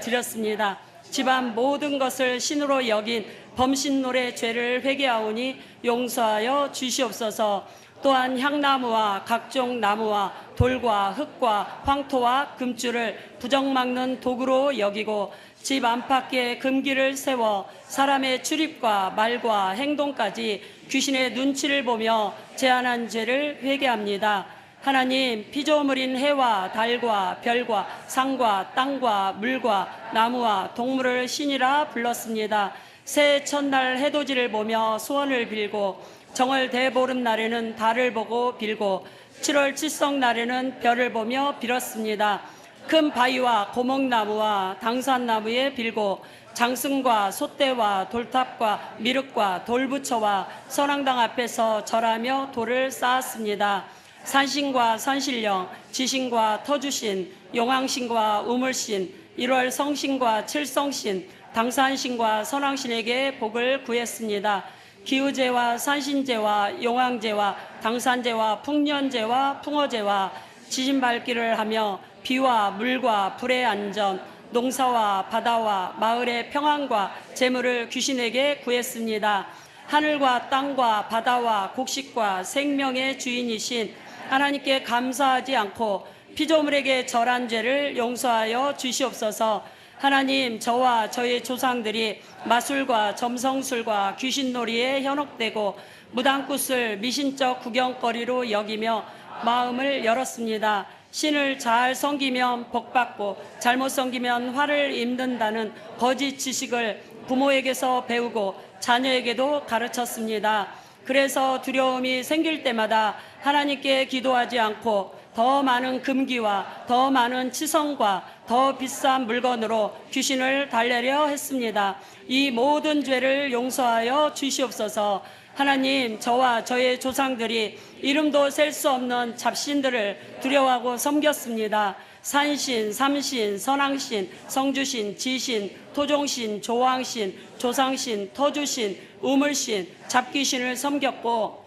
드렸습니다. 집안 모든 것을 신으로 여긴 범신노래 죄를 회개하오니 용서하여 주시옵소서. 또한 향나무와 각종 나무와 돌과 흙과 황토와 금줄을 부적 막는 도구로 여기고 집 안팎에 금기를 세워 사람의 출입과 말과 행동까지 귀신의 눈치를 보며 제한한 죄를 회개합니다. 하나님, 피조물인 해와 달과 별과 상과 땅과 물과 나무와 동물을 신이라 불렀습니다. 새해 첫날 해돋이를 보며 소원을 빌고 정월 대보름날에는 달을 보고 빌고 7월 칠성날에는 별을 보며 빌었습니다. 큰 바위와 고목나무와 당산나무에 빌고 장승과 솥대와 돌탑과 미륵과 돌부처와 선앙당 앞에서 절하며 돌을 쌓았습니다. 산신과 산신령, 지신과 터주신, 용왕신과 우물신, 1월 성신과 칠성신, 당산신과 선왕신에게 복을 구했습니다. 기우제와 산신제와 용왕제와 당산제와 풍년제와 풍어제와 지진밟기를 하며 비와 물과 불의 안전, 농사와 바다와 마을의 평안과 재물을 귀신에게 구했습니다. 하늘과 땅과 바다와 곡식과 생명의 주인이신 하나님께 감사하지 않고 피조물에게 절한 죄를 용서하여 주시옵소서. 하나님, 저와 저의 조상들이 마술과 점성술과 귀신놀이에 현혹되고 무당굿을 미신적 구경거리로 여기며 마음을 열었습니다. 신을 잘 섬기면 복받고 잘못 섬기면 화를 입는다는 거짓 지식을 부모에게서 배우고 자녀에게도 가르쳤습니다. 그래서 두려움이 생길 때마다 하나님께 기도하지 않고 더 많은 금기와 더 많은 치성과 더 비싼 물건으로 귀신을 달래려 했습니다. 이 모든 죄를 용서하여 주시옵소서. 하나님, 저와 저의 조상들이 이름도 셀 수 없는 잡신들을 두려워하고 섬겼습니다. 산신, 삼신, 선왕신, 성주신, 지신, 토종신, 조왕신, 조상신, 터주신, 우물신, 잡귀신을 섬겼고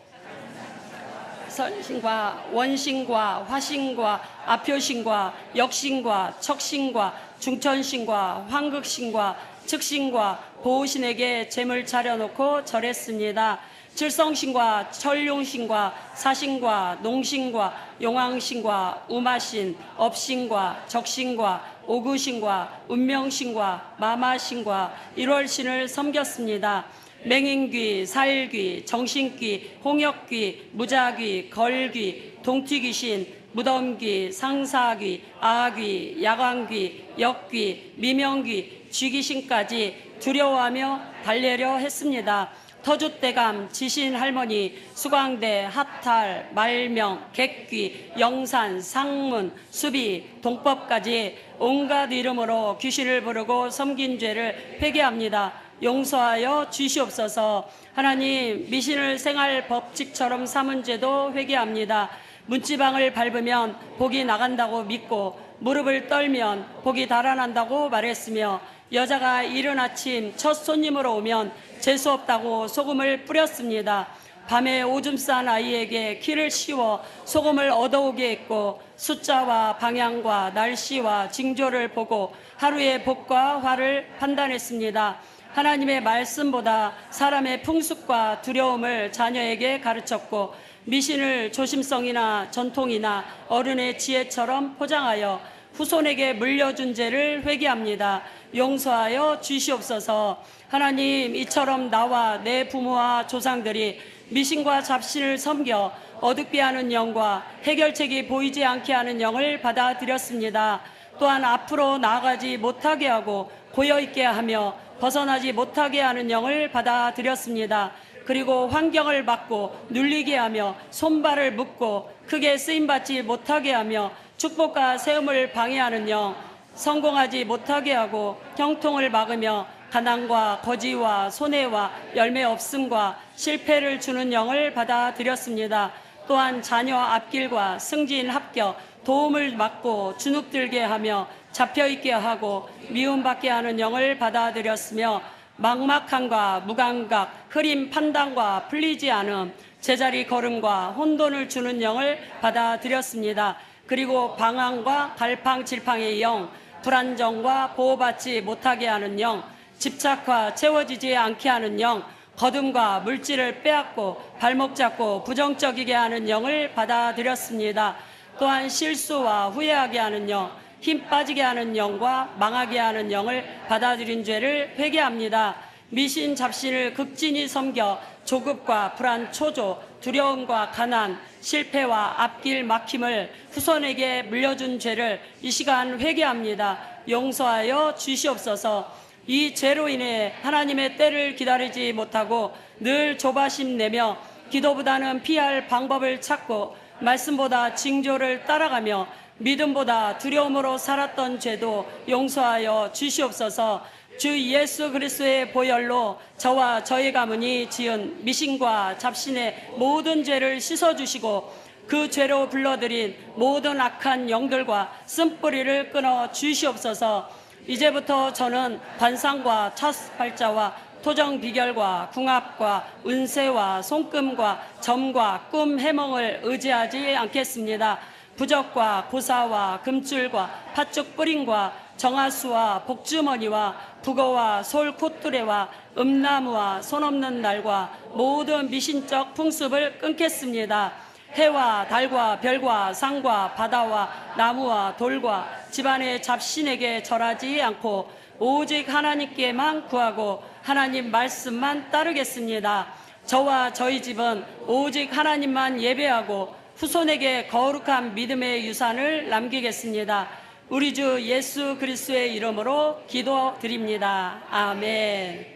선신과 원신과 화신과 아표신과 역신과 척신과 중천신과 황극신과 측신과 보호신에게 제물 차려놓고 절했습니다. 칠성신과 천룡신과 사신과 농신과 용왕신과 우마신, 업신과 적신과 오구신과 운명신과 마마신과 일월신을 섬겼습니다. 맹인귀, 사일귀, 정신귀, 홍역귀, 무자귀, 걸귀, 동튀귀신, 무덤귀, 상사귀, 아귀, 야광귀, 역귀, 미명귀, 쥐귀신까지 두려워하며 달래려 했습니다. 터줏대감, 지신할머니, 수광대, 하탈, 말명, 객귀, 영산, 상문, 수비, 동법까지 온갖 이름으로 귀신을 부르고 섬긴 죄를 회개합니다. 용서하여 주시옵소서. 하나님, 미신을 생활 법칙처럼 삼은 죄도 회개합니다. 문지방을 밟으면 복이 나간다고 믿고 무릎을 떨면 복이 달아난다고 말했으며 여자가 이른 아침 첫 손님으로 오면 재수없다고 소금을 뿌렸습니다. 밤에 오줌 싼 아이에게 키를 씌워 소금을 얻어오게 했고 숫자와 방향과 날씨와 징조를 보고 하루의 복과 화를 판단했습니다. 하나님의 말씀보다 사람의 풍습과 두려움을 자녀에게 가르쳤고 미신을 조심성이나 전통이나 어른의 지혜처럼 포장하여 후손에게 물려준 죄를 회개합니다. 용서하여 주시옵소서. 하나님, 이처럼 나와 내 부모와 조상들이 미신과 잡신을 섬겨 어둡게 하는 영과 해결책이 보이지 않게 하는 영을 받아들였습니다. 또한 앞으로 나아가지 못하게 하고 고여있게 하며 벗어나지 못하게 하는 영을 받아들였습니다. 그리고 환경을 막고 눌리게 하며 손발을 묶고 크게 쓰임받지 못하게 하며 축복과 세움을 방해하는 영, 성공하지 못하게 하고 형통을 막으며 가난과 거지와 손해와 열매 없음과 실패를 주는 영을 받아들였습니다. 또한 자녀 앞길과 승진 합격, 도움을 막고 주눅들게 하며 잡혀있게 하고 미움받게 하는 영을 받아들였으며 막막함과 무감각, 흐림 판단과 풀리지 않음, 제자리 걸음과 혼돈을 주는 영을 받아들였습니다. 그리고 방황과 갈팡질팡의 영, 불안정과 보호받지 못하게 하는 영, 집착과 채워지지 않게 하는 영, 거둠과 물질을 빼앗고 발목 잡고 부정적이게 하는 영을 받아들였습니다. 또한 실수와 후회하게 하는 영, 힘 빠지게 하는 영과 망하게 하는 영을 받아들인 죄를 회개합니다. 미신 잡신을 극진히 섬겨 조급과 불안 초조, 두려움과 가난, 실패와 앞길 막힘을 후손에게 물려준 죄를 이 시간 회개합니다. 용서하여 주시옵소서. 이 죄로 인해 하나님의 때를 기다리지 못하고 늘 조바심 내며 기도보다는 피할 방법을 찾고 말씀보다 징조를 따라가며 믿음보다 두려움으로 살았던 죄도 용서하여 주시옵소서. 주 예수 그리스도의 보혈로 저와 저희 가문이 지은 미신과 잡신의 모든 죄를 씻어주시고 그 죄로 불러들인 모든 악한 영들과 쓴뿌리를 끊어 주시옵소서. 이제부터 저는 관상과 차수팔자와 토정 비결과 궁합과 운세와 손금과 점과 꿈 해몽을 의지하지 않겠습니다. 부적과 고사와 금줄과 팥죽 뿌림과 정화수와 복주머니와 북어와 솔 콧뚜레와 음나무와 손 없는 날과 모든 미신적 풍습을 끊겠습니다. 해와 달과 별과 상과 바다와 나무와 돌과 집안의 잡신에게 절하지 않고 오직 하나님께만 구하고 하나님 말씀만 따르겠습니다. 저와 저희 집은 오직 하나님만 예배하고 후손에게 거룩한 믿음의 유산을 남기겠습니다. 우리 주 예수 그리스도의 이름으로 기도드립니다. 아멘.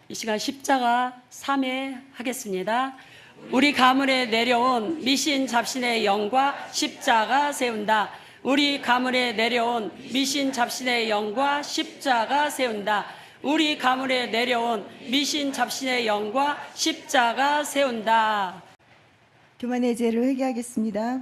이 시간 십자가 3회 하겠습니다. 우리 가문에 내려온 미신 잡신의 영과 십자가 세운다. 우리 가문에 내려온 미신 잡신의 영과 십자가 세운다. 우리 가문에 내려온 미신 잡신의 영과 십자가 세운다. 교만의 죄를 회개하겠습니다.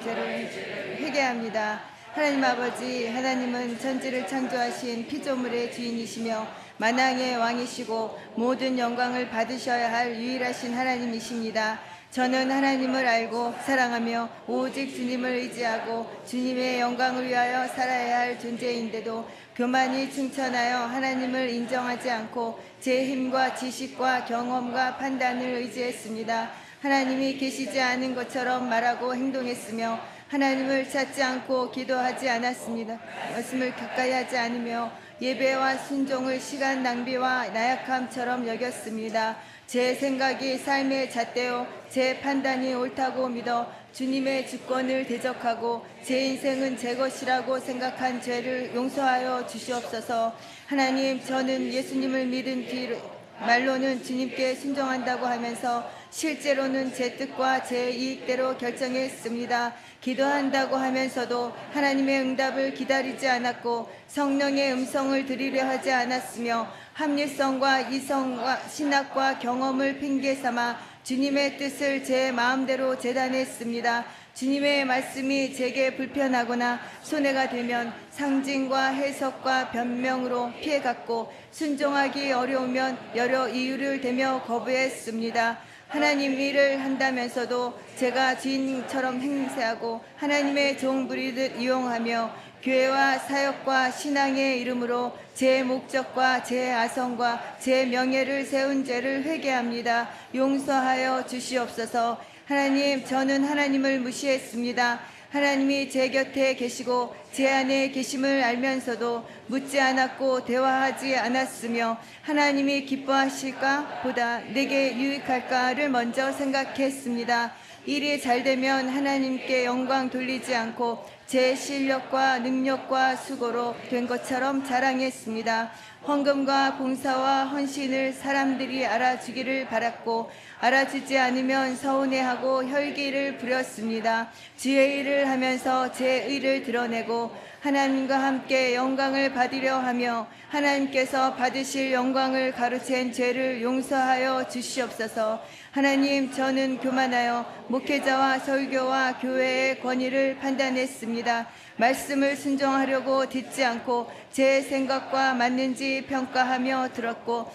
죄를 회개합니다. 하나님 아버지, 하나님은 천지를 창조하신 피조물의 주인이시며 만왕의 왕이시고 모든 영광을 받으셔야 할 유일하신 하나님이십니다. 저는 하나님을 알고 사랑하며 오직 주님을 의지하고 주님의 영광을 위하여 살아야 할 존재인데도 교만이 충천하여 하나님을 인정하지 않고 제 힘과 지식과 경험과 판단을 의지했습니다. 하나님이 계시지 않은 것처럼 말하고 행동했으며 하나님을 찾지 않고 기도하지 않았습니다. 말씀을 가까이 하지 않으며 예배와 순종을 시간 낭비와 나약함처럼 여겼습니다. 제 생각이 삶의 잣대요 제 판단이 옳다고 믿어 주님의 주권을 대적하고 제 인생은 제 것이라고 생각한 죄를 용서하여 주시옵소서. 하나님, 저는 예수님을 믿은 뒤로 말로는 주님께 순종한다고 하면서 실제로는 제 뜻과 제 이익대로 결정했습니다. 기도한다고 하면서도 하나님의 응답을 기다리지 않았고 성령의 음성을 들으려 하지 않았으며 합리성과 이성과 신학과 경험을 핑계 삼아 주님의 뜻을 제 마음대로 재단했습니다. 주님의 말씀이 제게 불편하거나 손해가 되면 상징과 해석과 변명으로 피해갔고 순종하기 어려우면 여러 이유를 대며 거부했습니다. 하나님 일을 한다면서도 제가 주인처럼 행세하고 하나님의 종 부리듯 이용하며 교회와 사역과 신앙의 이름으로 제 목적과 제 아성과 제 명예를 세운 죄를 회개합니다. 용서하여 주시옵소서. 하나님, 저는 하나님을 무시했습니다. 하나님이 제 곁에 계시고 제 안에 계심을 알면서도 묻지 않았고 대화하지 않았으며 하나님이 기뻐하실까 보다 내게 유익할까를 먼저 생각했습니다. 일이 잘 되면 하나님께 영광 돌리지 않고 제 실력과 능력과 수고로 된 것처럼 자랑했습니다. 헌금과 봉사와 헌신을 사람들이 알아주기를 바랐고 알아주지 않으면 서운해하고 혈기를 부렸습니다. 주의 일을 하면서 제 의를 드러내고 하나님과 함께 영광을 받으려 하며 하나님께서 받으실 영광을 가로챈 죄를 용서하여 주시옵소서. 하나님, 저는 교만하여 목회자와 설교와 교회의 권위를 판단했습니다. 말씀을 순종하려고 듣지 않고 제 생각과 맞는지 평가하며 들었고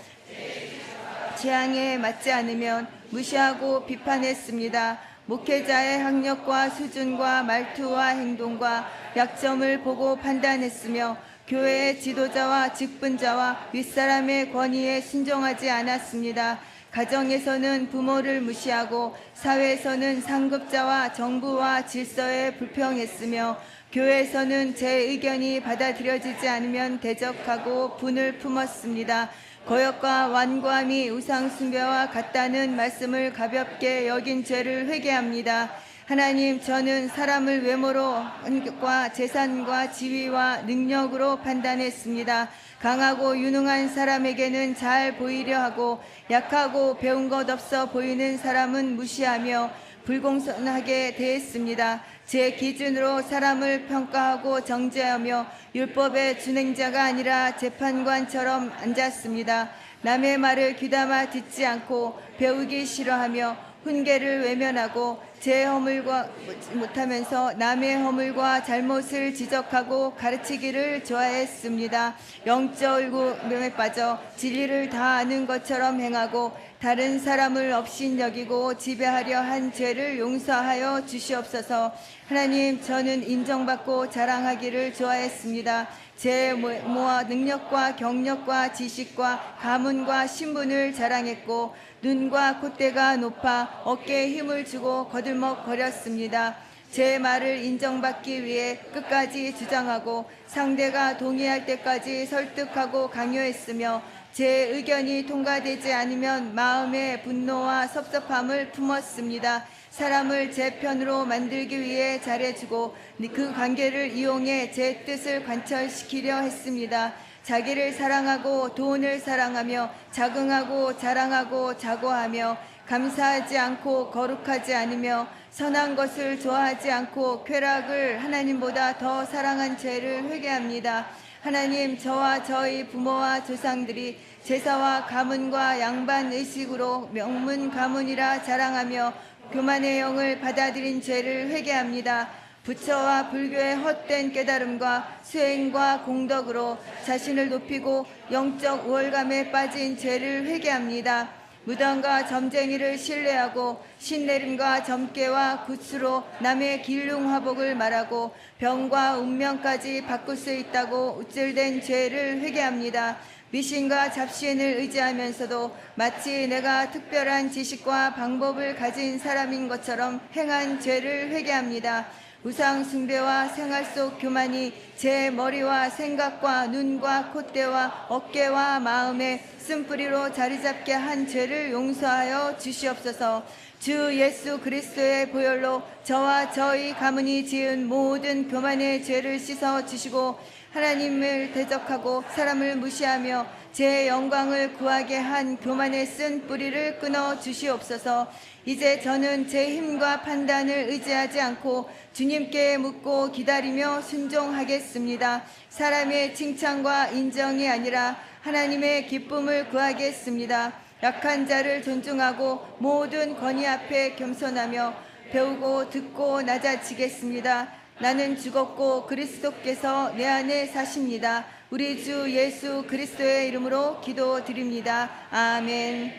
취향에 맞지 않으면 무시하고 비판했습니다. 목회자의 학력과 수준과 말투와 행동과 약점을 보고 판단했으며 교회의 지도자와 직분자와 윗사람의 권위에 순종하지 않았습니다. 가정에서는 부모를 무시하고 사회에서는 상급자와 정부와 질서에 불평했으며 교회에서는 제 의견이 받아들여지지 않으면 대적하고 분을 품었습니다. 거역과 완고함이 우상 숭배와 같다는 말씀을 가볍게 여긴 죄를 회개합니다. 하나님, 저는 사람을 외모로 환경과 재산과 지위와 능력으로 판단했습니다. 강하고 유능한 사람에게는 잘 보이려 하고 약하고 배운 것 없어 보이는 사람은 무시하며 불공평하게 대했습니다. 제 기준으로 사람을 평가하고 정죄하며 율법의 준행자가 아니라 재판관처럼 앉았습니다. 남의 말을 귀담아 듣지 않고 배우기 싫어하며 훈계를 외면하고 제 허물과 못하면서 남의 허물과 잘못을 지적하고 가르치기를 좋아했습니다. 영적 얼굴에 빠져 진리를 다 아는 것처럼 행하고 다른 사람을 업신여기고 지배하려 한 죄를 용서하여 주시옵소서. 하나님, 저는 인정받고 자랑하기를 좋아했습니다. 제 모아 능력과 경력과 지식과 가문과 신분을 자랑했고 눈과 콧대가 높아 어깨에 힘을 주고 거들먹거렸습니다. 제 말을 인정받기 위해 끝까지 주장하고 상대가 동의할 때까지 설득하고 강요했으며 제 의견이 통과되지 않으면 마음에 분노와 섭섭함을 품었습니다. 사람을 제 편으로 만들기 위해 잘해주고 그 관계를 이용해 제 뜻을 관철시키려 했습니다. 자기를 사랑하고 돈을 사랑하며 자긍하고 자랑하고 자고하며 감사하지 않고 거룩하지 않으며 선한 것을 좋아하지 않고 쾌락을 하나님보다 더 사랑한 죄를 회개합니다. 하나님, 저와 저희 부모와 조상들이 제사와 가문과 양반 의식으로 명문 가문이라 자랑하며 교만의 영을 받아들인 죄를 회개합니다. 부처와 불교의 헛된 깨달음과 수행과 공덕으로 자신을 높이고 영적 우월감에 빠진 죄를 회개합니다. 무당과 점쟁이를 신뢰하고 신내림과 점괘와 굿수로 남의 길흉화복을 말하고 병과 운명까지 바꿀 수 있다고 우쭐댄 죄를 회개합니다. 미신과 잡신을 의지하면서도 마치 내가 특별한 지식과 방법을 가진 사람인 것처럼 행한 죄를 회개합니다. 우상 숭배와 생활 속 교만이 제 머리와 생각과 눈과 콧대와 어깨와 마음에 쓴뿌리로 자리잡게 한 죄를 용서하여 주시옵소서. 주 예수 그리스도의 보혈로 저와 저희 가문이 지은 모든 교만의 죄를 씻어 주시고 하나님을 대적하고 사람을 무시하며 제 영광을 구하게 한 교만의 쓴 뿌리를 끊어 주시옵소서. 이제 저는 제 힘과 판단을 의지하지 않고 주님께 묻고 기다리며 순종하겠습니다. 사람의 칭찬과 인정이 아니라 하나님의 기쁨을 구하겠습니다. 약한 자를 존중하고 모든 권위 앞에 겸손하며 배우고 듣고 낮아지겠습니다. 나는 죽었고 그리스도께서 내 안에 사십니다. 우리 주 예수 그리스도의 이름으로 기도드립니다. 아멘.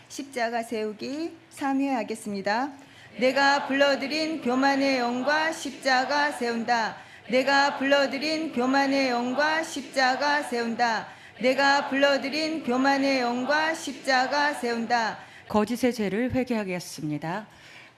십자가 세우기 3회 하겠습니다. 내가 불러드린 교만의 영과 십자가 세운다. 내가 불러드린 교만의 영과 십자가 세운다. 내가 불러드린 교만의 영과 십자가 세운다. 거짓의 죄를 회개하겠습니다.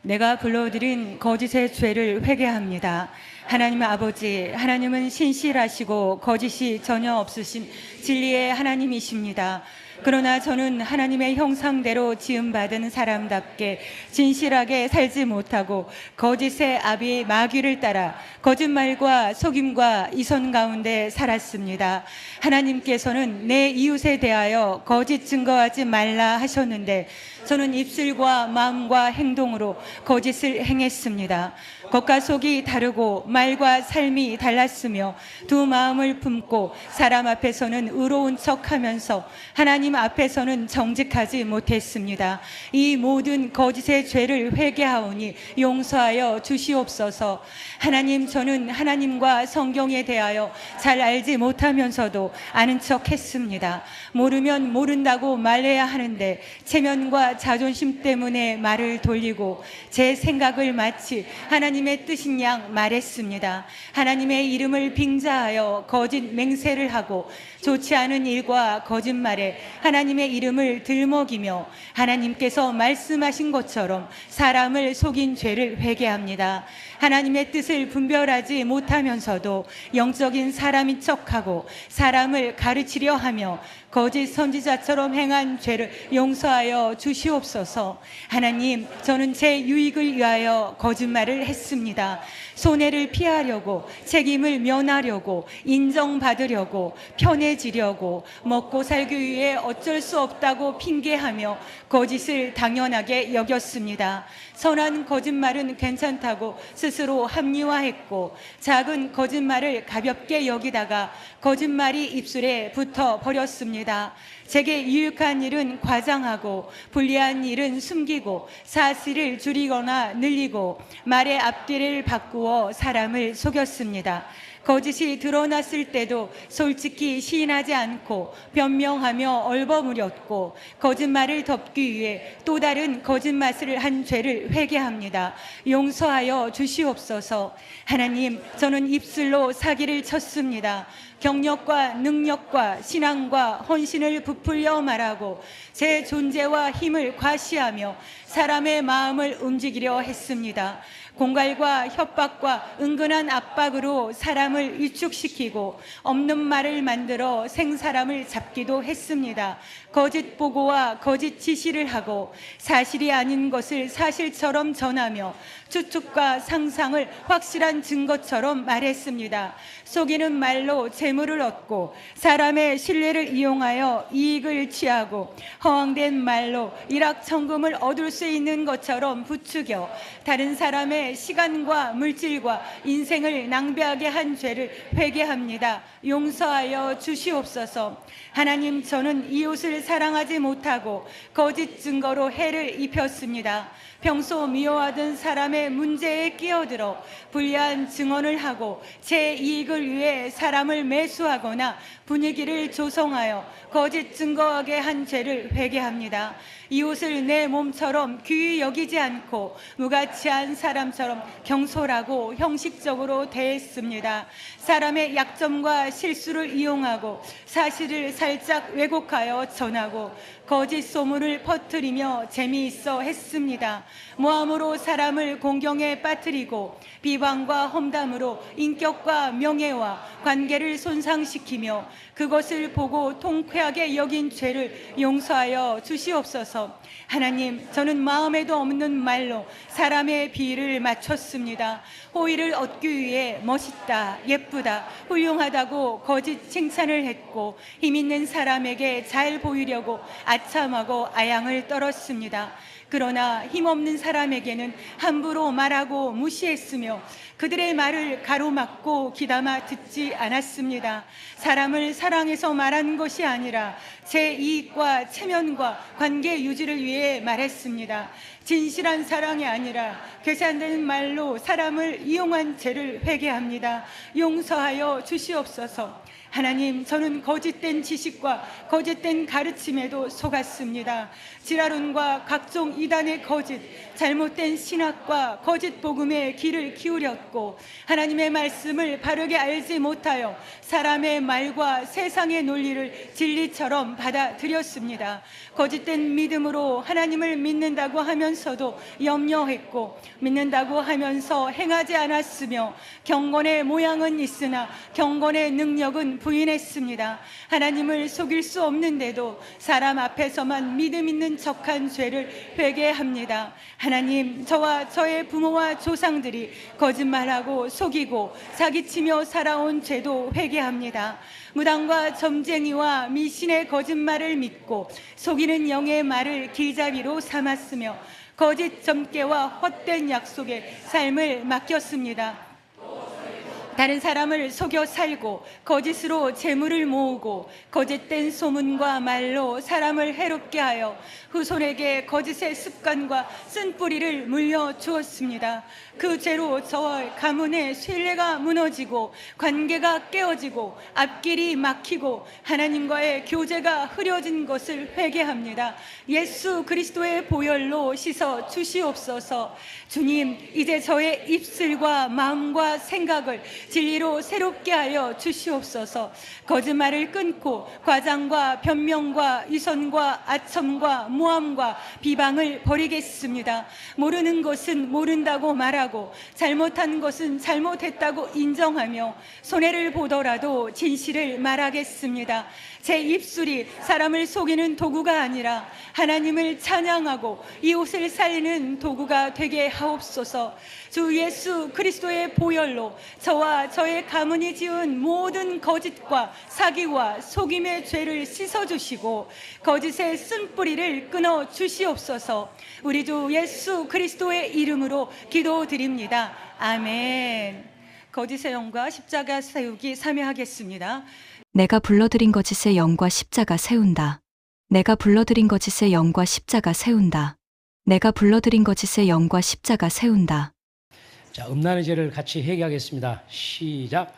내가 불러드린 거짓의 죄를 회개합니다. 하나님 아버지, 하나님은 신실하시고 거짓이 전혀 없으신 진리의 하나님이십니다. 그러나 저는 하나님의 형상대로 지음받은 사람답게 진실하게 살지 못하고 거짓의 아비 마귀를 따라 거짓말과 속임과 이선 가운데 살았습니다. 하나님께서는 내 이웃에 대하여 거짓 증거하지 말라 하셨는데 저는 입술과 마음과 행동으로 거짓을 행했습니다. 겉과 속이 다르고 말과 삶이 달랐으며 두 마음을 품고 사람 앞에서는 의로운 척하면서 하나님 앞에서는 정직하지 못했습니다. 이 모든 거짓의 죄를 회개하오니 용서하여 주시옵소서. 하나님, 저는 하나님과 성경에 대하여 잘 알지 못하면서도 아는 척했습니다. 모르면 모른다고 말해야 하는데 체면과 자존심 때문에 말을 돌리고 제 생각을 마치 하나님의 뜻인 양 말했습니다. 하나님의 이름을 빙자하여 거짓 맹세를 하고 좋지 않은 일과 거짓말에 하나님의 이름을 들먹이며 하나님께서 말씀하신 것처럼 사람을 속인 죄를 회개합니다. 하나님의 뜻을 분별하지 못하면서도 영적인 사람인 척하고 사람을 가르치려 하며 거짓 선지자처럼 행한 죄를 용서하여 주시옵소서. 하나님, 저는 제 유익을 위하여 거짓말을 했습니다. 손해를 피하려고, 책임을 면하려고, 인정받으려고, 편해지려고, 먹고 살기 위해 어쩔 수 없다고 핑계하며 거짓을 당연하게 여겼습니다. 선한 거짓말은 괜찮다고 스스로 합리화했고 작은 거짓말을 가볍게 여기다가 거짓말이 입술에 붙어 버렸습니다. 제게 유익한 일은 과장하고 불리한 일은 숨기고 사실을 줄이거나 늘리고 말의 앞뒤를 바꾸어 사람을 속였습니다. 거짓이 드러났을 때도 솔직히 시인하지 않고 변명하며 얼버무렸고 거짓말을 덮기 위해 또 다른 거짓말을 한 죄를 회개합니다. 용서하여 주시옵소서. 하나님, 저는 입술로 사기를 쳤습니다. 경력과 능력과 신앙과 헌신을 부풀려 말하고 제 존재와 힘을 과시하며 사람의 마음을 움직이려 했습니다. 공갈과 협박과 은근한 압박으로 사람을 위축시키고 없는 말을 만들어 생사람을 잡기도 했습니다. 거짓 보고와 거짓 지시를 하고 사실이 아닌 것을 사실처럼 전하며 추측과 상상을 확실한 증거처럼 말했습니다. 속이는 말로 재물을 얻고 사람의 신뢰를 이용하여 이익을 취하고 허황된 말로 일확천금을 얻을 수 있는 것처럼 부추겨 다른 사람의 시간과 물질과 인생을 낭비하게 한 죄를 회개합니다. 용서하여 주시옵소서. 하나님, 저는 이웃을 사랑하지 못하고 거짓 증거로 해를 입혔습니다. 평소 미워하던 사람의 문제에 끼어들어 불리한 증언을 하고 제 이익을 위해 사람을 매수하거나 분위기를 조성하여 거짓 증거하게 한 죄를 회개합니다. 이웃을 내 몸처럼 귀히 여기지 않고 무가치한 사람처럼 경솔하고 형식적으로 대했습니다. 사람의 약점과 실수를 이용하고 사실을 살짝 왜곡하여 전하고 거짓 소문을 퍼뜨리며 재미있어 했습니다. 모함으로 사람을 공경에 빠뜨리고 비방과 험담으로 인격과 명예와 관계를 손상시키며 그것을 보고 통쾌하게 여긴 죄를 용서하여 주시옵소서. 하나님, 저는 마음에도 없는 말로 사람의 비위를 맞췄습니다. 호의를 얻기 위해 멋있다, 예쁘다, 훌륭하다고 거짓 칭찬을 했고 힘있는 사람에게 잘 보이려고 아참하고 아양을 떨었습니다. 그러나 힘없는 사람에게는 함부로 말하고 무시했으며 그들의 말을 가로막고 귀담아 듣지 않았습니다. 사람을 사랑해서 말한 것이 아니라 제 이익과 체면과 관계 유지를 위해 말했습니다. 진실한 사랑이 아니라 계산되는 말로 사람을 이용한 죄를 회개합니다. 용서하여 주시옵소서. 하나님, 저는 거짓된 지식과 거짓된 가르침에도 속았습니다. 지라론과 각종 이단의 거짓, 잘못된 신학과 거짓 복음에 귀를 기울였고 하나님의 말씀을 바르게 알지 못하여 사람의 말과 세상의 논리를 진리처럼 받아들였습니다. 거짓된 믿음으로 하나님을 믿는다고 하면서도 염려했고 믿는다고 하면서 행하지 않았으며 경건의 모양은 있으나 경건의 능력은 부인했습니다. 하나님을 속일 수 없는데도 사람 앞에서만 믿음 있는 척한 죄를 회개합니다. 하나님, 저와 저의 부모와 조상들이 거짓말하고 속이고 사기치며 살아온 죄도 회개합니다. 무당과 점쟁이와 미신의 거짓말을 믿고 속이는 영의 말을 길잡이로 삼았으며 거짓 점괘와 헛된 약속에 삶을 맡겼습니다. 다른 사람을 속여 살고 거짓으로 재물을 모으고 거짓된 소문과 말로 사람을 해롭게 하여 후손에게 거짓의 습관과 쓴뿌리를 물려주었습니다. 그 죄로 저와 가문의 신뢰가 무너지고 관계가 깨어지고 앞길이 막히고 하나님과의 교제가 흐려진 것을 회개합니다. 예수 그리스도의 보혈로 씻어 주시옵소서. 주님, 이제 저의 입술과 마음과 생각을 진리로 새롭게 하여 주시옵소서. 거짓말을 끊고 과장과 변명과 위선과 아첨과 모함과 비방을 버리겠습니다. 모르는 것은 모른다고 말하고 잘못한 것은 잘못했다고 인정하며 손해를 보더라도 진실을 말하겠습니다. 제 입술이 사람을 속이는 도구가 아니라 하나님을 찬양하고 이웃을 살리는 도구가 되게 하옵소서. 주 예수 그리스도의 보혈로 저와 저의 가문이 지은 모든 거짓과 사기와 속임의 죄를 씻어주시고 거짓의 쓴뿌리를 끊어 주시옵소서. 우리 주 예수 그리스도의 이름으로 기도드립니다. 아멘. 거짓의 영과 십자가 세우기 참여하겠습니다. 내가 불러들인 거짓의 영과 십자가 세운다. 내가 불러들인 거짓의 영과 십자가 세운다. 내가 불러들인 거짓의 영과 십자가 세운다. 자, 음란의 죄를 같이 회개하겠습니다. 시작.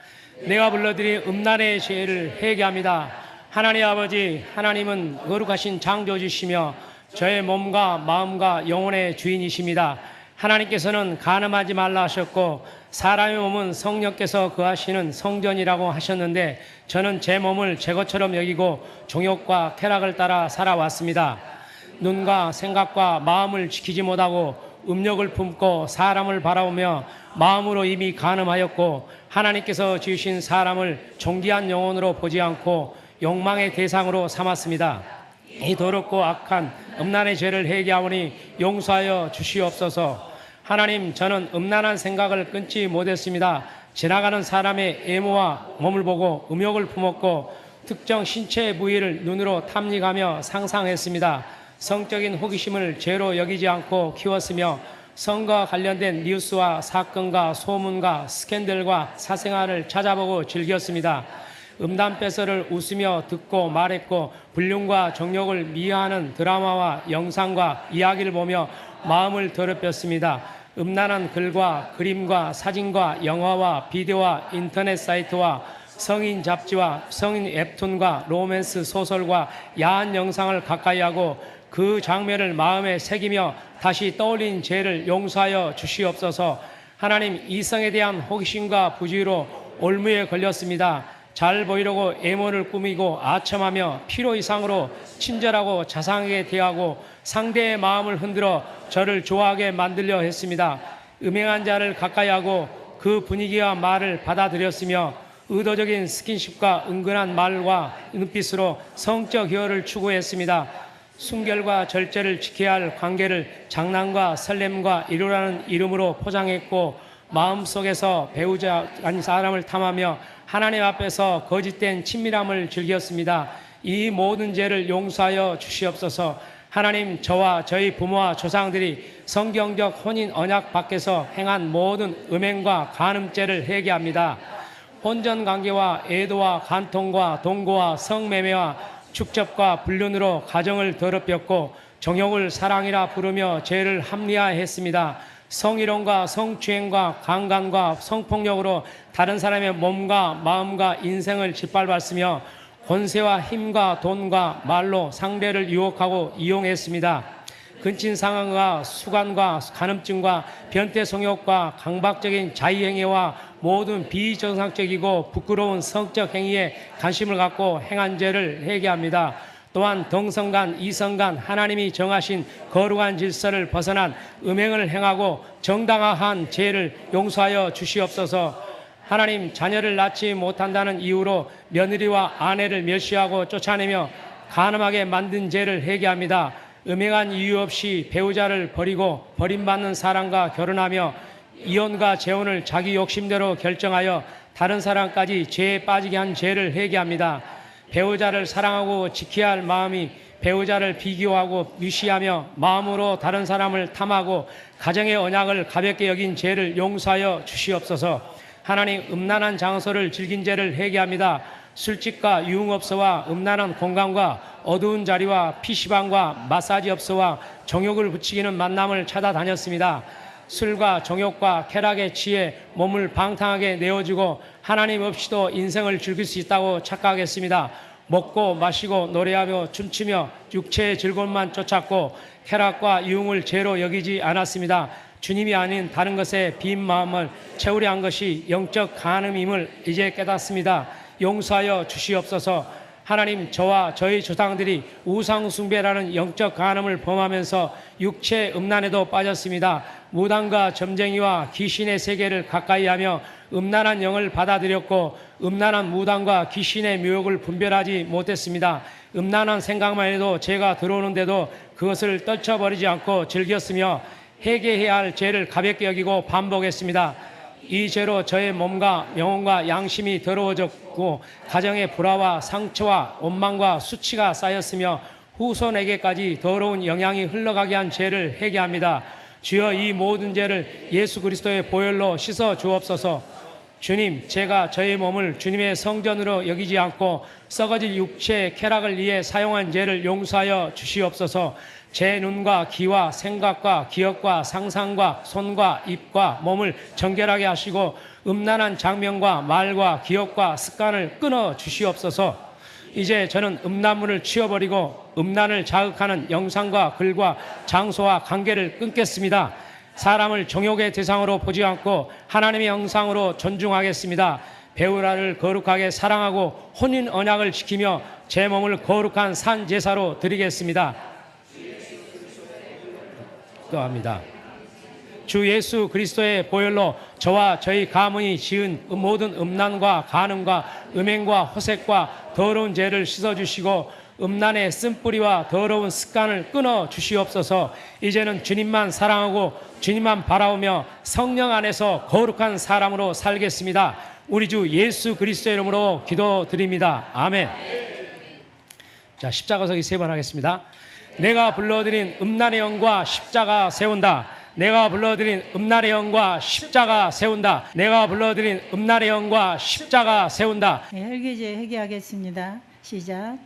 내가 불러드린 음란의 죄를 회개합니다. 하나님 아버지, 하나님은 거룩하신 창조주시며 저의 몸과 마음과 영혼의 주인이십니다. 하나님께서는 간음하지 말라 하셨고 사람의 몸은 성령께서 거하시는 성전이라고 하셨는데 저는 제 몸을 제 것처럼 여기고 종욕과 쾌락을 따라 살아왔습니다. 눈과 생각과 마음을 지키지 못하고 음욕을 품고 사람을 바라보며 마음으로 이미 간음하였고 하나님께서 지으신 사람을 존귀한 영혼으로 보지 않고 욕망의 대상으로 삼았습니다. 이 더럽고 악한 음란의 죄를 회개하오니 용서하여 주시옵소서. 하나님, 저는 음란한 생각을 끊지 못했습니다. 지나가는 사람의 외모와 몸을 보고 음욕을 품었고 특정 신체 부위를 눈으로 탐닉하며 상상했습니다. 성적인 호기심을 죄로 여기지 않고 키웠으며 성과 관련된 뉴스와 사건과 소문과 스캔들과 사생활을 찾아보고 즐겼습니다. 음담패설을 웃으며 듣고 말했고 불륜과 정욕을 미화하는 드라마와 영상과 이야기를 보며 마음을 더럽혔습니다. 음란한 글과 그림과 사진과 영화와 비디오와 인터넷 사이트와 성인 잡지와 성인 웹툰과 로맨스 소설과 야한 영상을 가까이 하고 그 장면을 마음에 새기며 다시 떠올린 죄를 용서하여 주시옵소서. 하나님, 이성에 대한 호기심과 부주의로 올무에 걸렸습니다. 잘 보이려고 외모를 꾸미고 아첨하며 필요 이상으로 친절하고 자상하게 대하고 상대의 마음을 흔들어 저를 좋아하게 만들려 했습니다. 음행한 자를 가까이 하고 그 분위기와 말을 받아들였으며 의도적인 스킨십과 은근한 말과 눈빛으로 성적 희열을 추구했습니다. 순결과 절제를 지켜야 할 관계를 장난과 설렘과 이루라는 이름으로 포장했고 마음속에서 배우자 아닌 사람을 탐하며 하나님 앞에서 거짓된 친밀함을 즐겼습니다. 이 모든 죄를 용서하여 주시옵소서. 하나님, 저와 저희 부모와 조상들이 성경적 혼인 언약 밖에서 행한 모든 음행과 간음죄를 회개합니다. 혼전관계와 애도와 간통과 동거와 성매매와 축접과 불륜으로 가정을 더럽혔고 정욕을 사랑이라 부르며 죄를 합리화했습니다. 성희롱과 성추행과 강간과 성폭력으로 다른 사람의 몸과 마음과 인생을 짓밟았으며 권세와 힘과 돈과 말로 상대를 유혹하고 이용했습니다. 근친상황과 수간과 간음증과 변태 성욕과 강박적인 자의행위와 모든 비정상적이고 부끄러운 성적 행위에 관심을 갖고 행한 죄를 회개합니다. 또한 동성간, 이성간 하나님이 정하신 거룩한 질서를 벗어난 음행을 행하고 정당화한 죄를 용서하여 주시옵소서. 하나님, 자녀를 낳지 못한다는 이유로 며느리와 아내를 멸시하고 쫓아내며 간음하게 만든 죄를 회개합니다. 음행한 이유 없이 배우자를 버리고 버림받는 사람과 결혼하며 이혼과 재혼을 자기 욕심대로 결정하여 다른 사람까지 죄에 빠지게 한 죄를 회개합니다. 배우자를 사랑하고 지켜야 할 마음이 배우자를 비교하고 무시하며 마음으로 다른 사람을 탐하고 가정의 언약을 가볍게 여긴 죄를 용서하여 주시옵소서. 하나님, 음란한 장소를 즐긴 죄를 회개합니다. 술집과 유흥업소와 음란한 공간과 어두운 자리와 PC방과 마사지업소와 정욕을 부추기는 만남을 찾아다녔습니다. 술과 정욕과 쾌락에 취해 몸을 방탕하게 내어주고 하나님 없이도 인생을 즐길 수 있다고 착각했습니다. 먹고 마시고 노래하며 춤추며 육체의 즐거움만 쫓았고 쾌락과 유흥을 죄로 여기지 않았습니다. 주님이 아닌 다른 것에 빈 마음을 채우려 한 것이 영적 간음임을 이제 깨닫습니다. 용서하여 주시옵소서. 하나님, 저와 저희 조상들이 우상 숭배라는 영적 간음을 범하면서 육체 음란에도 빠졌습니다. 무당과 점쟁이와 귀신의 세계를 가까이하며 음란한 영을 받아들였고 음란한 무당과 귀신의 묘욕을 분별하지 못했습니다. 음란한 생각만 해도 죄가 들어오는데도 그것을 떨쳐버리지 않고 즐겼으며 회개해야 할 죄를 가볍게 여기고 반복했습니다. 이 죄로 저의 몸과 영혼과 양심이 더러워졌고 가정의 불화와 상처와 원망과 수치가 쌓였으며 후손에게까지 더러운 영향이 흘러가게 한 죄를 회개합니다. 주여, 이 모든 죄를 예수 그리스도의 보혈로 씻어 주옵소서. 주님, 제가 저의 몸을 주님의 성전으로 여기지 않고 썩어질 육체의 쾌락을 위해 사용한 죄를 용서하여 주시옵소서. 제 눈과 귀와 생각과 기억과 상상과 손과 입과 몸을 정결하게 하시고 음란한 장면과 말과 기억과 습관을 끊어 주시옵소서. 이제 저는 음란물을 치워버리고 음란을 자극하는 영상과 글과 장소와 관계를 끊겠습니다. 사람을 정욕의 대상으로 보지 않고 하나님의 형상으로 존중하겠습니다. 배우라를 거룩하게 사랑하고 혼인 언약을 지키며 제 몸을 거룩한 산 제사로 드리겠습니다. 기도합니다. 주 예수 그리스도의 보혈로 저와 저희 가문이 지은 모든 음란과 간음과 음행과 호색과 더러운 죄를 씻어주시고 음란의 쓴뿌리와 더러운 습관을 끊어 주시옵소서. 이제는 주님만 사랑하고 주님만 바라오며 성령 안에서 거룩한 사람으로 살겠습니다. 우리 주 예수 그리스도의 이름으로 기도드립니다. 아멘. 자, 십자가 서기 3번 하겠습니다. 내가 불러드린 음란의 영과 십자가 세운다. 내가 불러드린 음란의 영과 십자가 세운다. 내가 불러드린 음란의 영과 십자가 세운다. 네, 혈기죄 회개하겠습니다. 시작.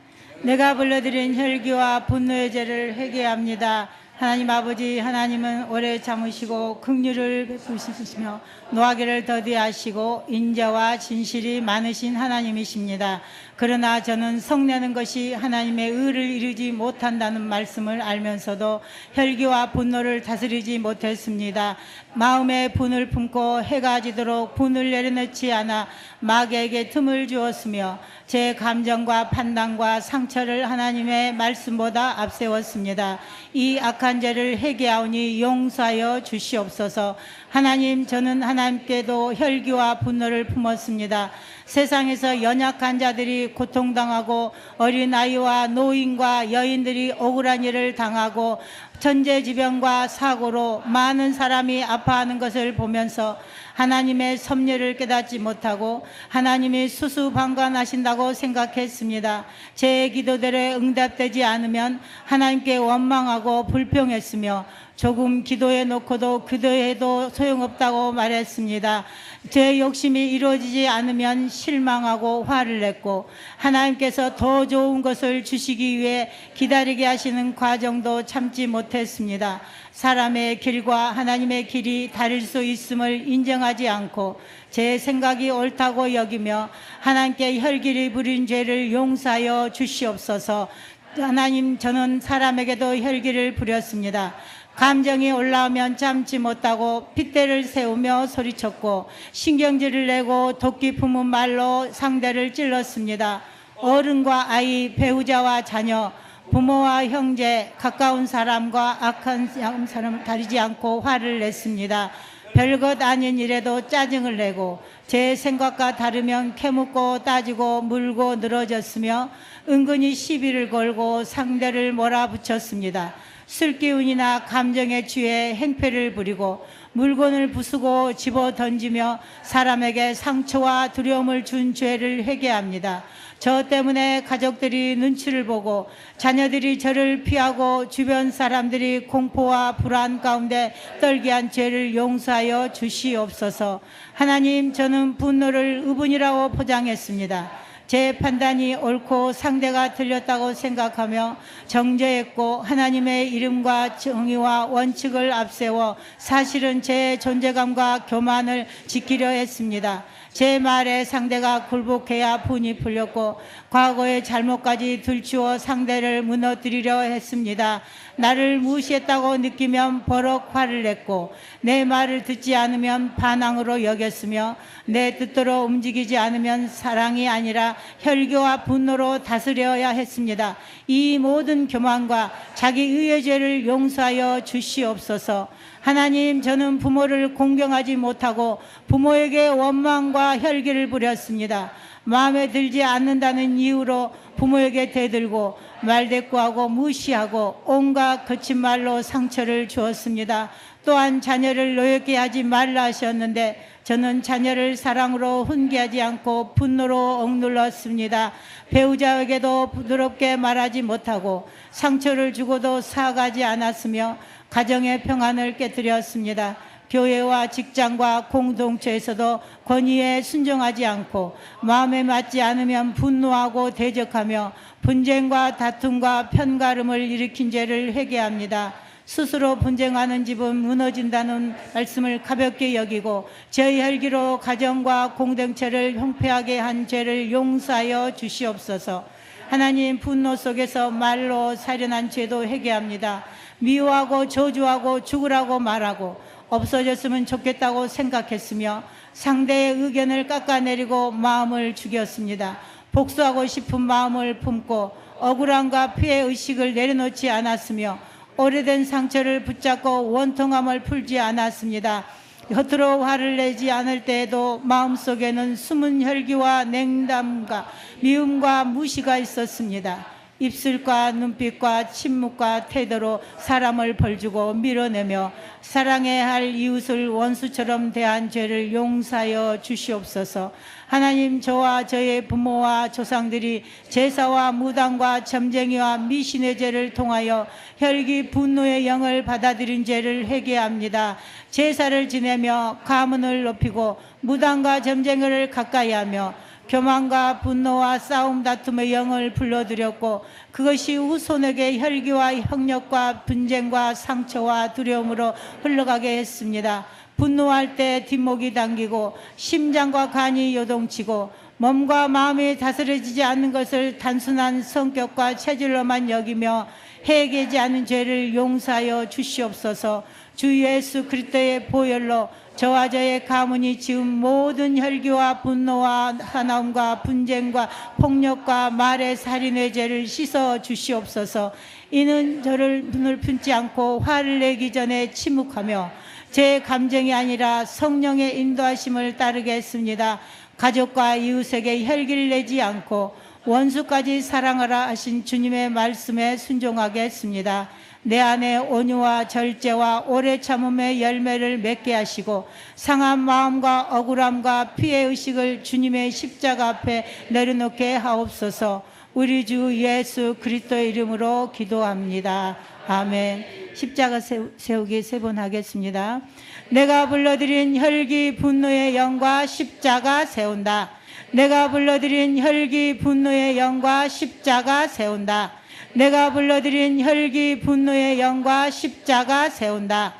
내가 불러드린 혈기와 분노의 죄를 회개합니다. 하나님 아버지, 하나님은 오래 참으시고 긍휼을 베푸시며 노하기를 더디하시고 인자와 진실이 많으신 하나님이십니다. 그러나 저는 성내는 것이 하나님의 의를 이루지 못한다는 말씀을 알면서도 혈기와 분노를 다스리지 못했습니다. 마음에 분을 품고 해가 지도록 분을 내려놓지 않아 마귀에게 틈을 주었으며 제 감정과 판단과 상처를 하나님의 말씀보다 앞세웠습니다. 이 악한 죄를 회개하오니 용서하여 주시옵소서. 하나님, 저는 하나님께도 혈기와 분노를 품었습니다. 세상에서 연약한 자들이 고통당하고 어린아이와 노인과 여인들이 억울한 일을 당하고 천재지변과 사고로 많은 사람이 아파하는 것을 보면서 하나님의 섭리를 깨닫지 못하고 하나님이 수수방관하신다고 생각했습니다. 제 기도들에 응답되지 않으면 하나님께 원망하고 불평했으며 조금 기도해 놓고도 기도해도 소용없다고 말했습니다. 제 욕심이 이루어지지 않으면 실망하고 화를 냈고 하나님께서 더 좋은 것을 주시기 위해 기다리게 하시는 과정도 참지 못했습니다. 사람의 길과 하나님의 길이 다를 수 있음을 인정하지 않고 제 생각이 옳다고 여기며 하나님께 혈기를 부린 죄를 용서하여 주시옵소서. 하나님, 저는 사람에게도 혈기를 부렸습니다. 감정이 올라오면 참지 못하고 핏대를 세우며 소리쳤고 신경질을 내고 도끼 품은 말로 상대를 찔렀습니다. 어른과 아이, 배우자와 자녀, 부모와 형제, 가까운 사람과 악한 사람을 가리지 않고 화를 냈습니다. 별것 아닌 일에도 짜증을 내고 제 생각과 다르면 캐묻고 따지고 물고 늘어졌으며 은근히 시비를 걸고 상대를 몰아붙였습니다. 술기운이나 감정에 취해 행패를 부리고 물건을 부수고 집어 던지며 사람에게 상처와 두려움을 준 죄를 회개합니다. 저 때문에 가족들이 눈치를 보고 자녀들이 저를 피하고 주변 사람들이 공포와 불안 가운데 떨게 한 죄를 용서하여 주시옵소서. 하나님, 저는 분노를 의분이라고 포장했습니다. 제 판단이 옳고 상대가 틀렸다고 생각하며 정죄했고 하나님의 이름과 정의와 원칙을 앞세워 사실은 제 존재감과 교만을 지키려 했습니다. 제 말에 상대가 굴복해야 분이 풀렸고 과거의 잘못까지 들추어 상대를 무너뜨리려 했습니다. 나를 무시했다고 느끼면 버럭 화를 냈고 내 말을 듣지 않으면 반항으로 여겼으며 내 뜻대로 움직이지 않으면 사랑이 아니라 혈기와 분노로 다스려야 했습니다. 이 모든 교만과 자기 의의 죄를 용서하여 주시옵소서. 하나님, 저는 부모를 공경하지 못하고 부모에게 원망과 혈기를 부렸습니다. 마음에 들지 않는다는 이유로 부모에게 대들고 말대꾸하고 무시하고 온갖 거친 말로 상처를 주었습니다. 또한 자녀를 노엽게 하지 말라 하셨는데 저는 자녀를 사랑으로 훈계하지 않고 분노로 억눌렀습니다. 배우자에게도 부드럽게 말하지 못하고 상처를 주고도 사과하지 않았으며 가정의 평안을 깨뜨렸습니다. 교회와 직장과 공동체에서도 권위에 순종하지 않고 마음에 맞지 않으면 분노하고 대적하며 분쟁과 다툼과 편가름을 일으킨 죄를 회개합니다. 스스로 분쟁하는 집은 무너진다는 말씀을 가볍게 여기고 저희 혈기로 가정과 공동체를 형폐하게 한 죄를 용서하여 주시옵소서. 하나님, 분노 속에서 말로 살인한 죄도 회개합니다. 미워하고 저주하고 죽으라고 말하고 없어졌으면 좋겠다고 생각했으며 상대의 의견을 깎아내리고 마음을 죽였습니다. 복수하고 싶은 마음을 품고 억울함과 피해 의식을 내려놓지 않았으며 오래된 상처를 붙잡고 원통함을 풀지 않았습니다. 겉으로 화를 내지 않을 때에도 마음속에는 숨은 혈기와 냉담과 미움과 무시가 있었습니다. 입술과 눈빛과 침묵과 태도로 사람을 벌주고 밀어내며 사랑해야 할 이웃을 원수처럼 대한 죄를 용서하여 주시옵소서. 하나님, 저와 저의 부모와 조상들이 제사와 무당과 점쟁이와 미신의 죄를 통하여 혈기 분노의 영을 받아들인 죄를 회개합니다. 제사를 지내며 가문을 높이고 무당과 점쟁이를 가까이하며 교만과 분노와 싸움 다툼의 영을 불러들였고 그것이 후손에게 혈기와 형력과 분쟁과 상처와 두려움으로 흘러가게 했습니다. 분노할 때 뒷목이 당기고 심장과 간이 요동치고 몸과 마음이 다스려지지 않는 것을 단순한 성격과 체질로만 여기며 해결되지 않은 죄를 용서하여 주시옵소서. 주 예수 그리스도의 보혈로 저와 저의 가문이 지은 모든 혈기와 분노와 사나움과 분쟁과 폭력과 말의 살인의 죄를 씻어 주시옵소서. 이는 저를 눈을 품지 않고 화를 내기 전에 침묵하며 제 감정이 아니라 성령의 인도하심을 따르겠습니다. 가족과 이웃에게 혈기를 내지 않고 원수까지 사랑하라 하신 주님의 말씀에 순종하겠습니다. 내 안에 온유와 절제와 오래 참음의 열매를 맺게 하시고 상한 마음과 억울함과 피해의식을 주님의 십자가 앞에 내려놓게 하옵소서. 우리 주 예수 그리스도의 이름으로 기도합니다. 아멘. 십자가 세우기 3번 하겠습니다. 내가 불러드린 혈기 분노의 영과 십자가 세운다. 내가 불러드린 혈기 분노의 영과 십자가 세운다. 내가 불러드린 혈기 분노의 영과 십자가 세운다.